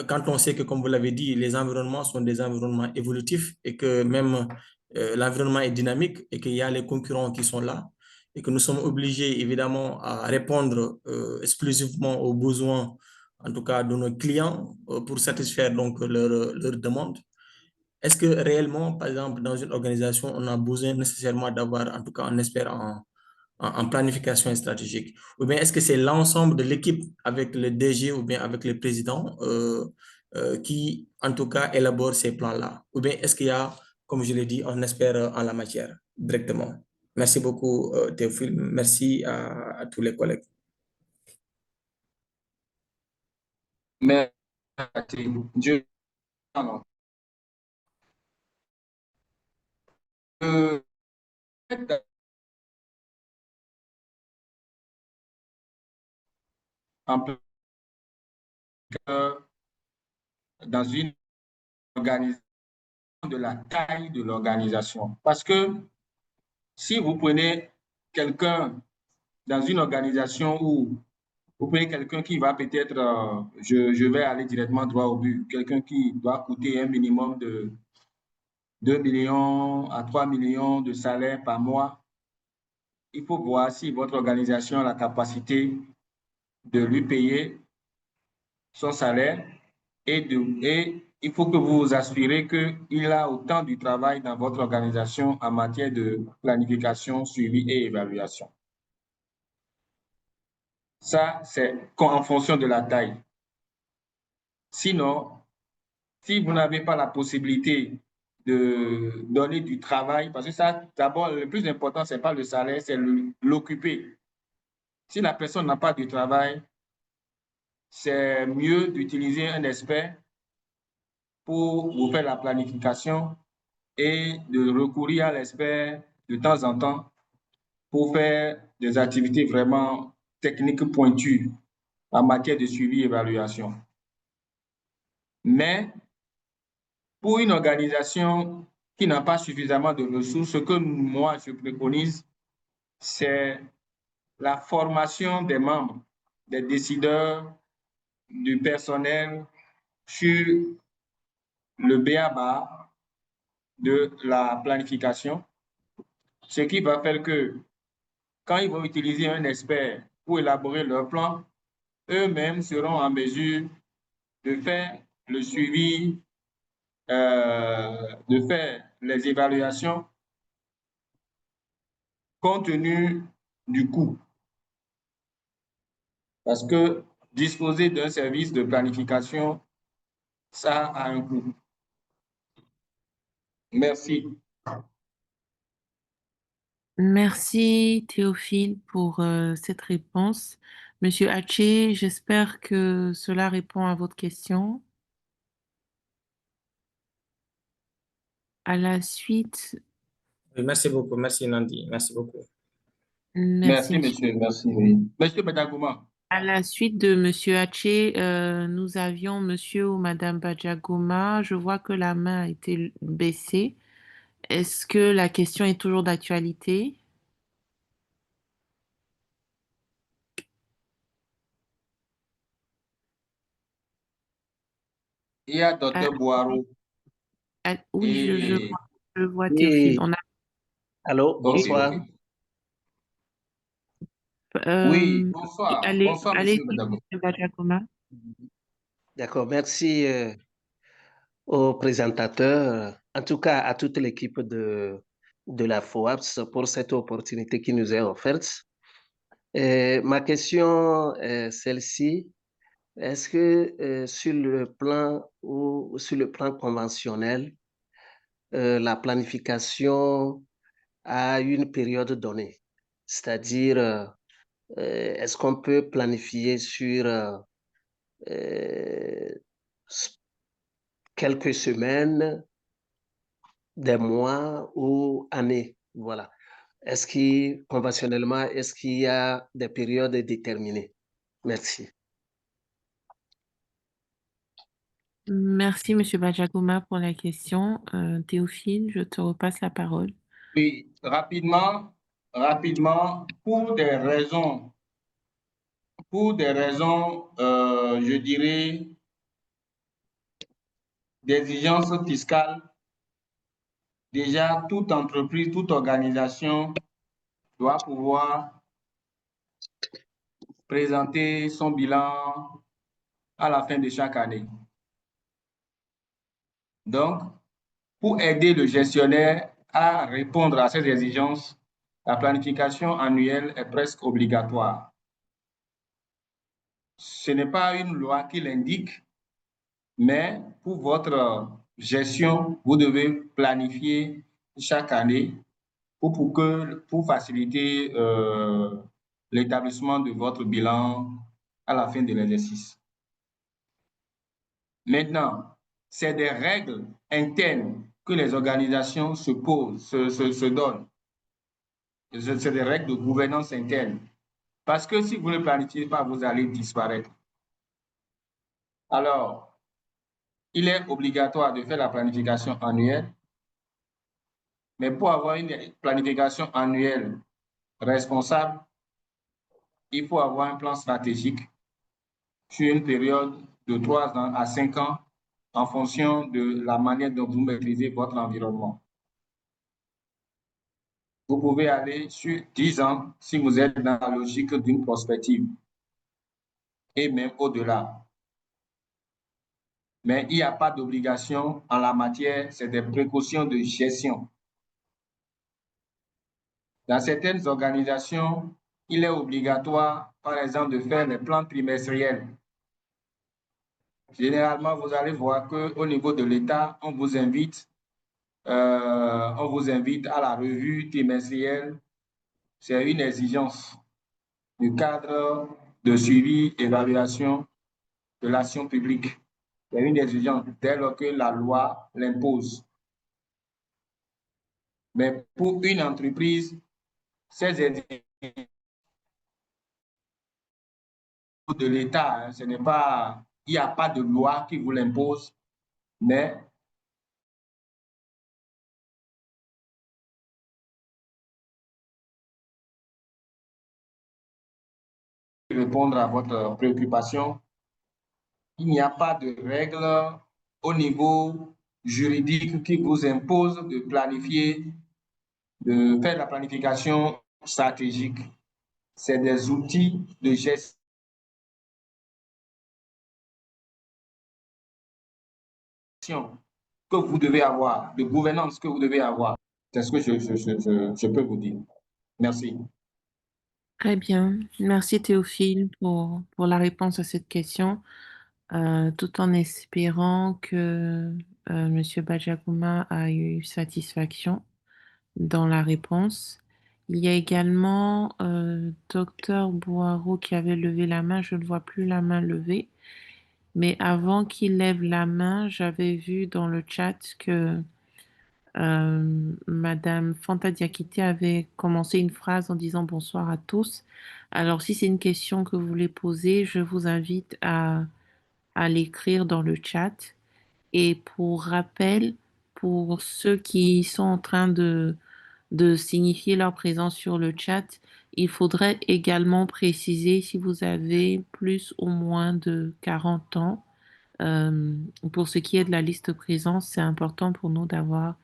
Quand on sait que, comme vous l'avez dit, les environnements sont des environnements évolutifs et que même l'environnement est dynamique et qu'il y a les concurrents qui sont là et que nous sommes obligés, évidemment, à répondre exclusivement aux besoins, en tout cas, de nos clients pour satisfaire donc leurs demandes. Est-ce que réellement, par exemple, dans une organisation, on a besoin nécessairement d'avoir en tout cas un expert en planification stratégique? Ou bien est-ce que c'est l'ensemble de l'équipe avec le DG ou bien avec le président qui, en tout cas, élabore ces plans-là? Ou bien est-ce qu'il y a, comme je l'ai dit, un expert en la matière directement? Merci beaucoup, Théophile. Merci à tous les collègues. Merci. Dieu, pardon. Euh, en plein cœur dans une organisation de la taille de l'organisation. Parce que si vous prenez quelqu'un dans une organisation où vous prenez quelqu'un qui va peut-être, je vais aller directement droit au but, quelqu'un qui doit coûter un minimum de 2 millions à 3 millions de salaire par mois, il faut voir si votre organisation a la capacité de lui payer son salaire et il faut que vous vous assurez qu'il a autant du travail dans votre organisation en matière de planification, suivi et évaluation. Ça, c'est en fonction de la taille. Sinon, si vous n'avez pas la possibilité de donner du travail, parce que ça, d'abord, le plus important, ce n'est pas le salaire, c'est l'occuper. Si la personne n'a pas de travail, c'est mieux d'utiliser un expert pour vous faire la planification et de recourir à l'expert de temps en temps pour faire des activités vraiment techniques pointues en matière de suivi et évaluation. Mais pour une organisation qui n'a pas suffisamment de ressources, ce que moi je préconise, c'est la formation des membres, des décideurs, du personnel sur le b.a.-ba de la planification, ce qui va faire que quand ils vont utiliser un expert pour élaborer leur plan, eux-mêmes seront en mesure de faire le suivi, de faire les évaluations compte tenu du coût. Parce que disposer d'un service de planification, ça a un coût. Merci. Merci Théophile pour cette réponse. Monsieur Haché, j'espère que cela répond à votre question. À la suite, Oui, merci beaucoup. Merci, Nandi. Merci beaucoup. merci, Merci, monsieur. monsieur. Merci. Oui. Monsieur Badagouma. À la suite de Monsieur Haché, nous avions Monsieur ou Madame Badjagoma. Je vois que la main a été baissée. Est-ce que la question est toujours d'actualité? Il y a Ah, docteur Boiro oui, et... je vois Théophile. Oui, On a allô, Ok, ok. bonsoir. Oui, euh, bonsoir. allez, Bonsoir, monsieur allez-y, Badagouma. Monsieur Badjagoma. D'accord, merci au présentateur, en tout cas à toute l'équipe de la FOAPS pour cette opportunité qui nous est offerte. Ma question est celle-ci. Est-ce que sur le plan ou sur le plan conventionnel, la planification a une période donnée? C'est-à-dire, est-ce qu'on peut planifier sur euh, quelques semaines, des mois ou années? Voilà. Conventionnellement, est-ce qu'il y a des périodes déterminées? Merci. Merci, Monsieur Badjagoma, pour la question. Théophile, je te repasse la parole. Oui, rapidement, je dirais, d'exigence fiscale, déjà, toute entreprise, toute organisation doit pouvoir présenter son bilan à la fin de chaque année. Donc, pour aider le gestionnaire à répondre à ces exigences, la planification annuelle est presque obligatoire. Ce n'est pas une loi qui l'indique, mais pour votre gestion, vous devez planifier chaque année pour faciliter l'établissement de votre bilan à la fin de l'exercice. Maintenant, c'est des règles internes que les organisations se posent, se donnent. C'est des règles de gouvernance interne. Parce que si vous ne planifiez pas, vous allez disparaître. Alors, il est obligatoire de faire la planification annuelle, mais pour avoir une planification annuelle responsable, il faut avoir un plan stratégique sur une période de 3 ans à 5 ans en fonction de la manière dont vous maîtrisez votre environnement. Vous pouvez aller sur 10 ans si vous êtes dans la logique d'une prospective et même au-delà. Mais il n'y a pas d'obligation en la matière, c'est des précautions de gestion. Dans certaines organisations, il est obligatoire, par exemple, de faire les plans trimestriels. Généralement, vous allez voir qu'au niveau de l'État, on vous invite à la revue trimestrielle. C'est une exigence du cadre de suivi et évaluation de l'action publique. C'est une exigence dès lors que la loi l'impose. Mais pour une entreprise, ces exigences de l'État, hein, ce n'est pas, il n'y a pas de loi qui vous l'impose, mais répondre à votre préoccupation, il n'y a pas de règle au niveau juridique qui vous impose de planifier, de faire la planification stratégique. C'est des outils de gestion que vous devez avoir, de gouvernance que vous devez avoir. C'est ce que je peux vous dire. Merci. Très bien. Merci Théophile pour la réponse à cette question, tout en espérant que Monsieur Badjagoma a eu satisfaction dans la réponse. Il y a également Docteur Boireau qui avait levé la main. Je ne vois plus la main levée. Mais avant qu'il lève la main, j'avais vu dans le chat que Madame Fanta Diakité avait commencé une phrase en disant bonsoir à tous. Alors, si c'est une question que vous voulez poser, je vous invite à l'écrire dans le chat. Et pour rappel, pour ceux qui sont en train de signifier leur présence sur le chat, il faudrait également préciser si vous avez plus ou moins de 40 ans. Euh, pour ce qui est de la liste présence, c'est important pour nous d'avoir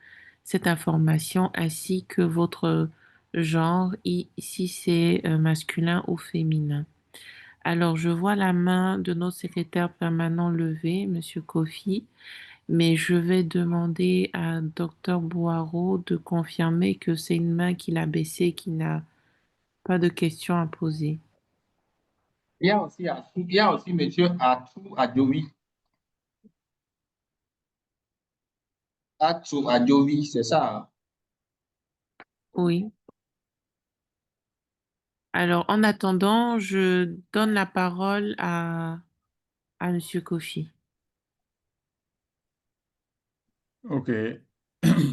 cette information ainsi que votre genre, si c'est masculin ou féminin. Alors, je vois la main de notre secrétaire permanent levée, Monsieur Kofi, mais je vais demander à Docteur Boireau de confirmer que c'est une main qu'il a baissée, qui n'a pas de questions à poser. Il y a aussi Monsieur Atou Adjovi. Atou Adjovi, c'est ça, hein? Oui. Alors, en attendant, je donne la parole à Monsieur Kofi. OK.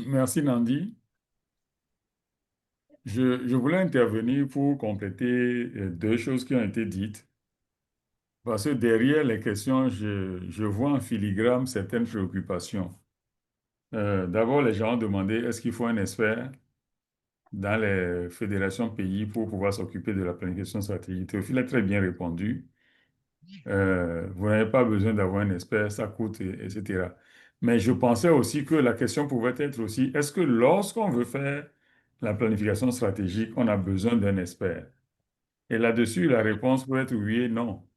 Merci Nandi. Je voulais intervenir pour compléter deux choses qui ont été dites. Parce que derrière les questions, je vois en filigrane certaines préoccupations. D'abord, les gens ont demandé est-ce qu'il faut un expert dans les fédérations pays pour pouvoir s'occuper de la planification stratégique. Théophile a très bien répondu. Vous n'avez pas besoin d'avoir un expert, ça coûte, etc. Mais je pensais aussi que la question pouvait être aussi, est-ce que lorsqu'on veut faire la planification stratégique, on a besoin d'un expert? Et là-dessus, la réponse peut être oui et non.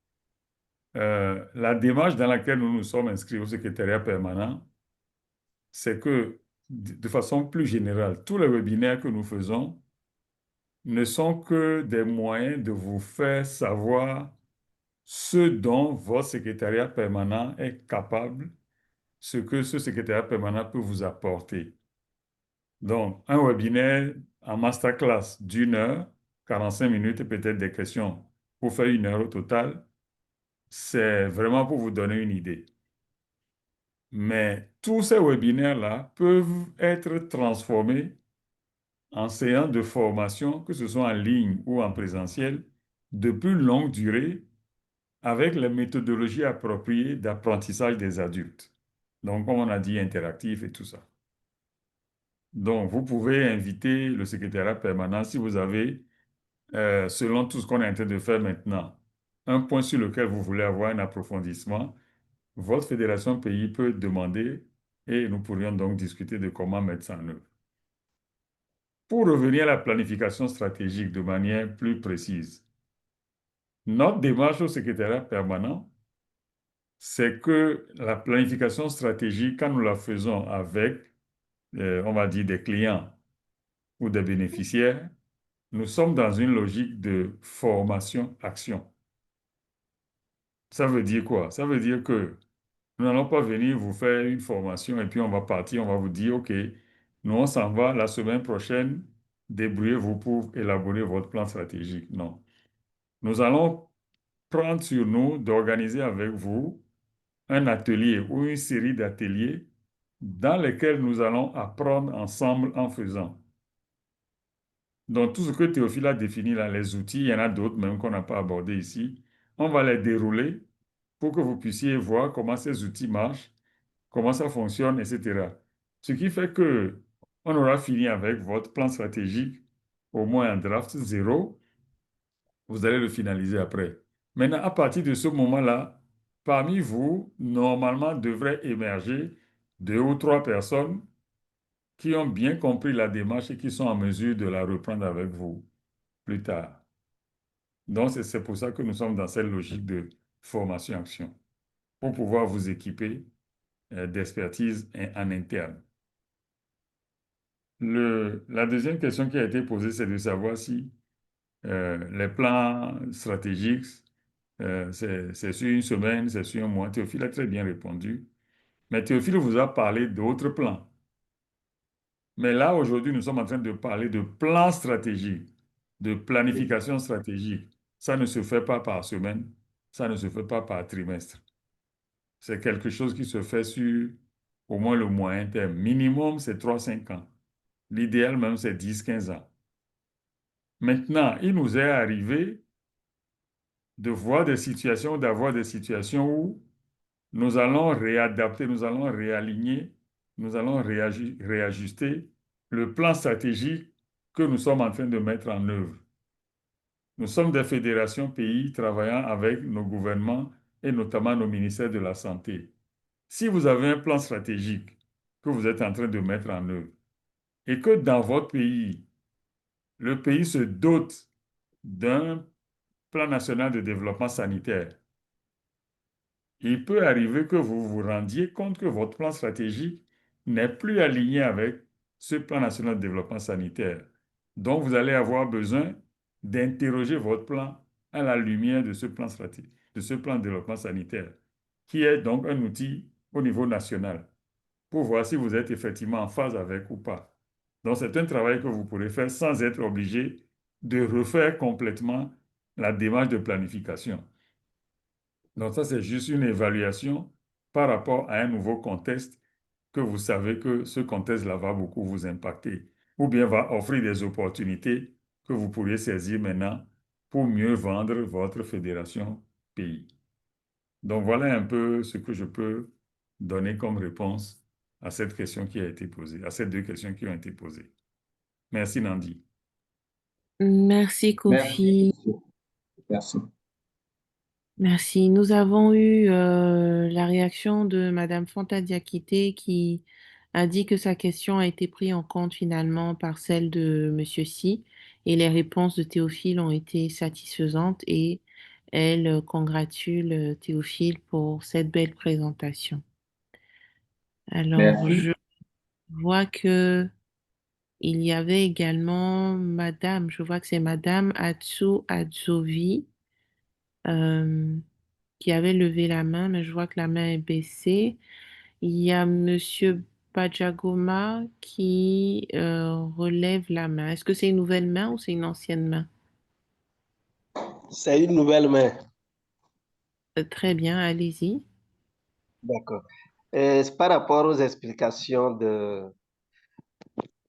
La démarche dans laquelle nous nous sommes inscrits au secrétariat permanent, c'est que, de façon plus générale, tous les webinaires que nous faisons ne sont que des moyens de vous faire savoir ce dont votre secrétariat permanent est capable, ce que ce secrétariat permanent peut vous apporter. Donc, un webinaire en masterclass d'1 heure, 45 minutes et peut-être des questions pour faire 1 heure au total, c'est vraiment pour vous donner une idée. Mais tous ces webinaires-là peuvent être transformés en séances de formation, que ce soit en ligne ou en présentiel, de plus longue durée, avec les méthodologies appropriées d'apprentissage des adultes. Donc, comme on a dit, interactif et tout ça. Donc, vous pouvez inviter le secrétariat permanent si vous avez, selon tout ce qu'on est en train de faire maintenant, un point sur lequel vous voulez avoir un approfondissement. Votre fédération pays peut demander et nous pourrions donc discuter de comment mettre ça en œuvre. Pour revenir à la planification stratégique de manière plus précise, notre démarche au secrétariat permanent, c'est que la planification stratégique, quand nous la faisons avec, on va dire, des clients ou des bénéficiaires, nous sommes dans une logique de formation-action. Ça veut dire quoi? Ça veut dire que nous n'allons pas venir vous faire une formation et puis on va partir, on va vous dire, OK, nous on s'en va la semaine prochaine, débrouillez-vous pour élaborer votre plan stratégique. Non. Nous allons prendre sur nous d'organiser avec vous un atelier ou une série d'ateliers dans lesquels nous allons apprendre ensemble en faisant. Donc, tout ce que Théophile a défini là, les outils, il y en a d'autres même qu'on n'a pas abordés ici, on va les dérouler pour que vous puissiez voir comment ces outils marchent, comment ça fonctionne, etc. Ce qui fait que on aura fini avec votre plan stratégique, au moins en draft 0, vous allez le finaliser après. Maintenant, à partir de ce moment-là, parmi vous, normalement, devraient émerger 2 ou 3 personnes qui ont bien compris la démarche et qui sont en mesure de la reprendre avec vous plus tard. Donc, c'est pour ça que nous sommes dans cette logique de formation-action, pour pouvoir vous équiper d'expertise en interne. La deuxième question qui a été posée, c'est de savoir si les plans stratégiques, c'est sur une semaine, c'est sur un mois. Théophile a très bien répondu. Mais Théophile vous a parlé d'autres plans. Mais là, aujourd'hui, nous sommes en train de parler de plan stratégique, de planification stratégique. Ça ne se fait pas par semaine, ça ne se fait pas par trimestre. C'est quelque chose qui se fait sur au moins le moyen terme. Minimum, c'est 3-5 ans. L'idéal même, c'est 10-15 ans. Maintenant, il nous est arrivé de voir des situations, d'avoir des situations où nous allons réadapter, nous allons réaligner, nous allons réajuster le plan stratégique que nous sommes en train de mettre en œuvre. Nous sommes des fédérations pays travaillant avec nos gouvernements et notamment nos ministères de la Santé. Si vous avez un plan stratégique que vous êtes en train de mettre en œuvre et que dans votre pays, le pays se dote d'un plan national de développement sanitaire, il peut arriver que vous vous rendiez compte que votre plan stratégique n'est plus aligné avec ce plan national de développement sanitaire. Donc, vous allez avoir besoin d'interroger votre plan à la lumière de ce plan stratégique, de ce plan de développement sanitaire, qui est donc un outil au niveau national, pour voir si vous êtes effectivement en phase avec ou pas. Donc, c'est un travail que vous pourrez faire sans être obligé de refaire complètement la démarche de planification. Donc ça, c'est juste une évaluation par rapport à un nouveau contexte que vous savez que ce contexte-là va beaucoup vous impacter ou bien va offrir des opportunités que vous pourriez saisir maintenant pour mieux vendre votre fédération pays. Donc voilà un peu ce que je peux donner comme réponse à cette question qui a été posée, à ces deux questions qui ont été posées. Merci Nandi. Merci, Merci, Kofi. monsieur. Merci. Merci. Nous avons eu la réaction de Madame Fanta Diakité qui a dit que sa question a été prise en compte finalement par celle de Monsieur Si et les réponses de Théophile ont été satisfaisantes et elle congratule Théophile pour cette belle présentation. Alors, Merci. je vois que il y avait également Madame, je vois que c'est Madame Atsu Adzovi. euh, qui avait levé la main, mais je vois que la main est baissée. Il y a Monsieur Pajagoma qui relève la main. Est-ce que c'est une nouvelle main ou c'est une ancienne main? C'est une nouvelle main. Très bien, allez-y. D'accord. C'est par rapport aux explications de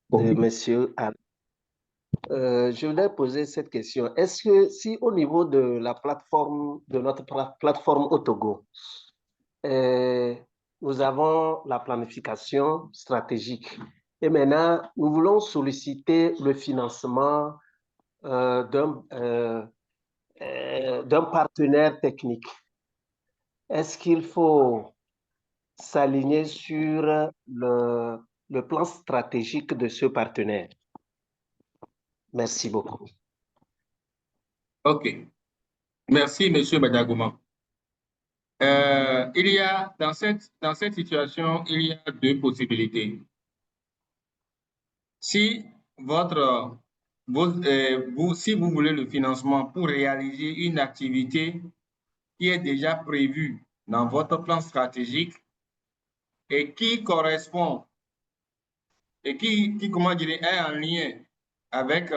Kofi. Monsieur Al. Je voulais poser cette question. Est-ce que si au niveau de la plateforme, de notre plateforme au Togo, euh, nous avons la planification stratégique et maintenant nous voulons solliciter le financement d'un partenaire technique, est-ce qu'il faut s'aligner sur le plan stratégique de ce partenaire? Merci beaucoup. OK. Merci, monsieur Badagoma. Il y a dans cette situation, il y a deux possibilités. Si si vous voulez le financement pour réaliser une activité qui est déjà prévue dans votre plan stratégique et qui correspond et comment dire, est en lien avec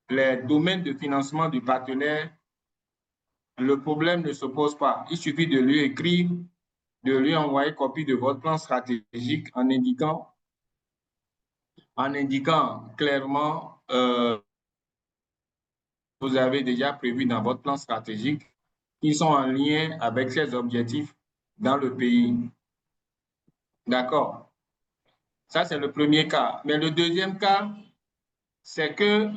les domaines de financement du partenaire, le problème ne se pose pas. Il suffit de lui écrire, de lui envoyer copie de votre plan stratégique en indiquant clairement vous avez déjà prévu dans votre plan stratégique qui sont en lien avec ces objectifs dans le pays. D'accord? Ça, c'est le premier cas. Mais le deuxième cas, c'est que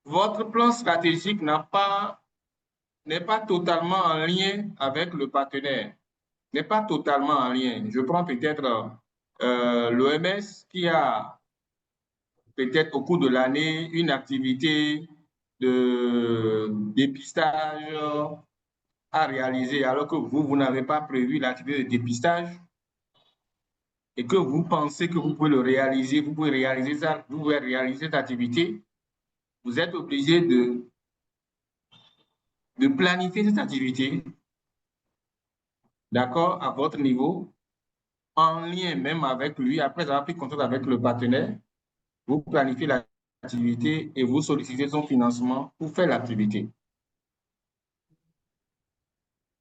votre plan stratégique n'est pas totalement en lien avec le partenaire. N'est pas totalement en lien. Je prends peut-être l'OMS qui a peut-être au cours de l'année une activité de dépistage à réaliser alors que vous n'avez pas prévu l'activité de dépistage et que vous pensez que vous pouvez le réaliser, vous pouvez réaliser ça, vous pouvez réaliser cette activité, vous êtes obligé de planifier cette activité, d'accord, à votre niveau, en lien même avec lui, après avoir pris contact avec le partenaire, vous planifiez l'activité et vous sollicitez son financement pour faire l'activité.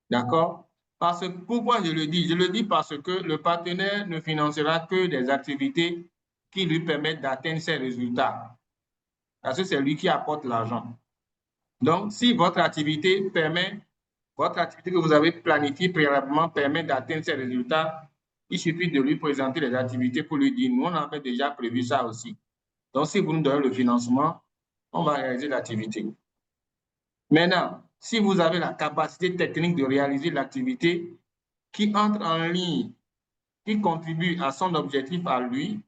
D'accord? Parce que, pourquoi je le dis? Je le dis parce que le partenaire ne financera que des activités qui lui permettent d'atteindre ses résultats. Parce que c'est lui qui apporte l'argent. Donc, si votre activité que vous avez planifiée préalablement permet d'atteindre ces résultats, il suffit de lui présenter les activités pour lui dire, nous, on avait déjà prévu ça aussi. Donc, si vous nous donnez le financement, on va réaliser l'activité. Maintenant, si vous avez la capacité technique de réaliser l'activité qui entre en ligne, qui contribue à son objectif à lui,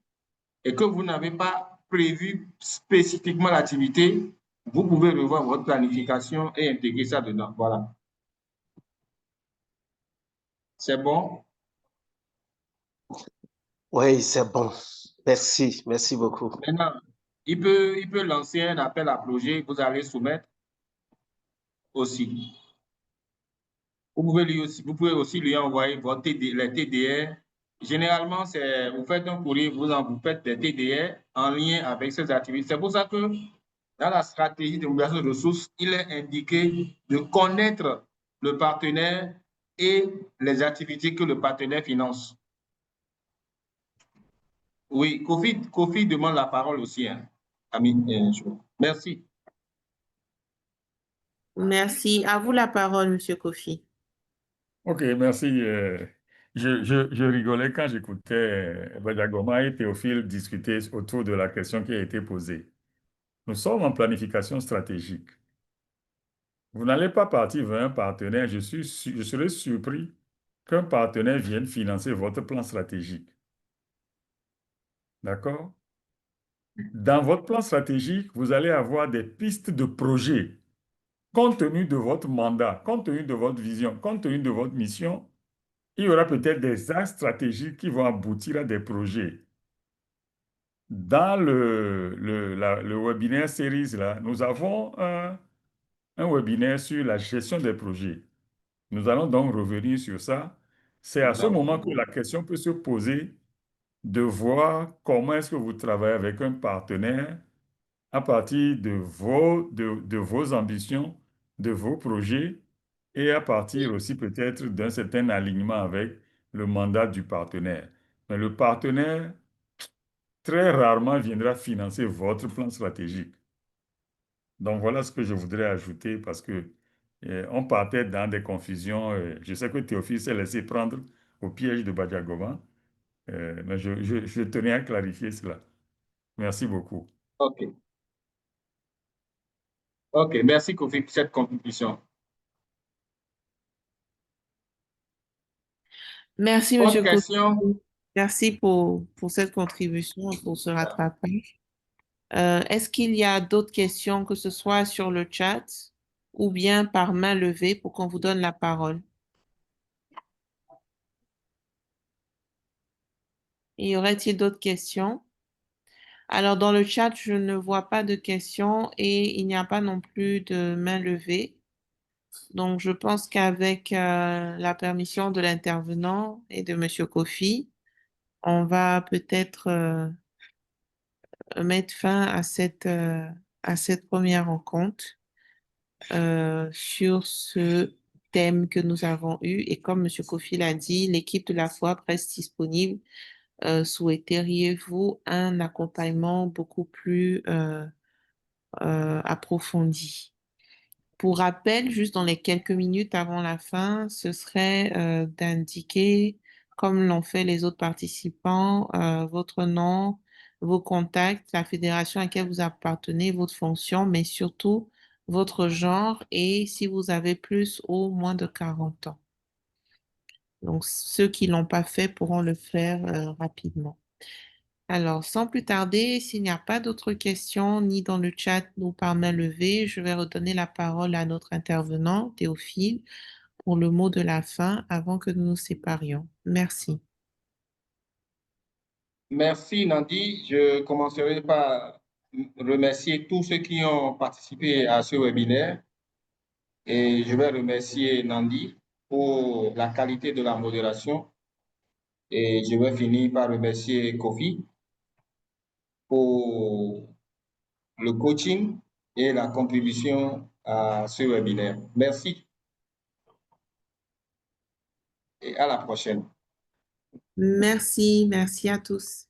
et que vous n'avez pas prévu spécifiquement l'activité, vous pouvez revoir votre planification et intégrer ça dedans. Voilà. C'est bon? Oui, c'est bon. Merci, merci beaucoup. Maintenant, il peut lancer un appel à projet, vous allez soumettre aussi. Vous pouvez aussi lui envoyer les TDR. Généralement, vous faites un courrier, vous faites des TDR en lien avec ces activités. C'est pour ça que dans la stratégie de mobilisation de ressources, il est indiqué de connaître le partenaire et les activités que le partenaire finance. Oui, Kofi demande la parole aussi. Hein. Merci. Merci. À vous la parole, Monsieur Kofi. Ok, merci. Je rigolais quand j'écoutais Badiagoma et Théophile discuter autour de la question qui a été posée. Nous sommes en planification stratégique. Vous n'allez pas partir vers un partenaire. Je serais surpris qu'un partenaire vienne financer votre plan stratégique. D'accord? Dans votre plan stratégique, vous allez avoir des pistes de projets. Compte tenu de votre mandat, compte tenu de votre vision, compte tenu de votre mission, il y aura peut-être des axes stratégiques qui vont aboutir à des projets. Dans le webinaire series, là, nous avons un webinaire sur la gestion des projets. Nous allons donc revenir sur ça. C'est à ce moment que la question peut se poser de voir comment est-ce que vous travaillez avec un partenaire à partir de vos ambitions, de vos projets et à partir aussi peut-être d'un certain alignement avec le mandat du partenaire. Mais le partenaire, très rarement, viendra financer votre plan stratégique. Donc voilà ce que je voudrais ajouter parce que on partait dans des confusions. Je sais que Théophile s'est laissé prendre au piège de Badiagova, mais je tenais à clarifier cela. Merci beaucoup. OK. OK, merci Kofi pour cette contribution. Merci, Autre Monsieur Kofi. question? Merci pour cette contribution, pour ce rattrapage. Est-ce qu'il y a d'autres questions, que ce soit sur le chat ou bien par main levée pour qu'on vous donne la parole? Y aurait-il d'autres questions? Alors, dans le chat, je ne vois pas de questions et il n'y a pas non plus de main levée. Donc, je pense qu'avec la permission de l'intervenant et de Monsieur Kofi, on va peut-être mettre fin à cette première rencontre sur ce thème que nous avons eu. Et comme Monsieur Kofi l'a dit, l'équipe de la FOAP reste disponible. Souhaiteriez-vous un accompagnement beaucoup plus approfondi? Pour rappel, juste dans les quelques minutes avant la fin, ce serait d'indiquer, comme l'ont fait les autres participants, votre nom, vos contacts, la fédération à laquelle vous appartenez, votre fonction, mais surtout votre genre et si vous avez plus ou moins de 40 ans. Donc, ceux qui l'ont pas fait pourront le faire rapidement. Alors, sans plus tarder, s'il n'y a pas d'autres questions, ni dans le chat, ni par main levée, je vais redonner la parole à notre intervenant, Théophile, pour le mot de la fin avant que nous nous séparions. Merci. Merci Nandi. Je commencerai par remercier tous ceux qui ont participé à ce webinaire et je vais remercier Nandi pour la qualité de la modération Et je vais finir par remercier Kofi pour le coaching et la contribution à ce webinaire. Merci et à la prochaine. Merci, merci à tous.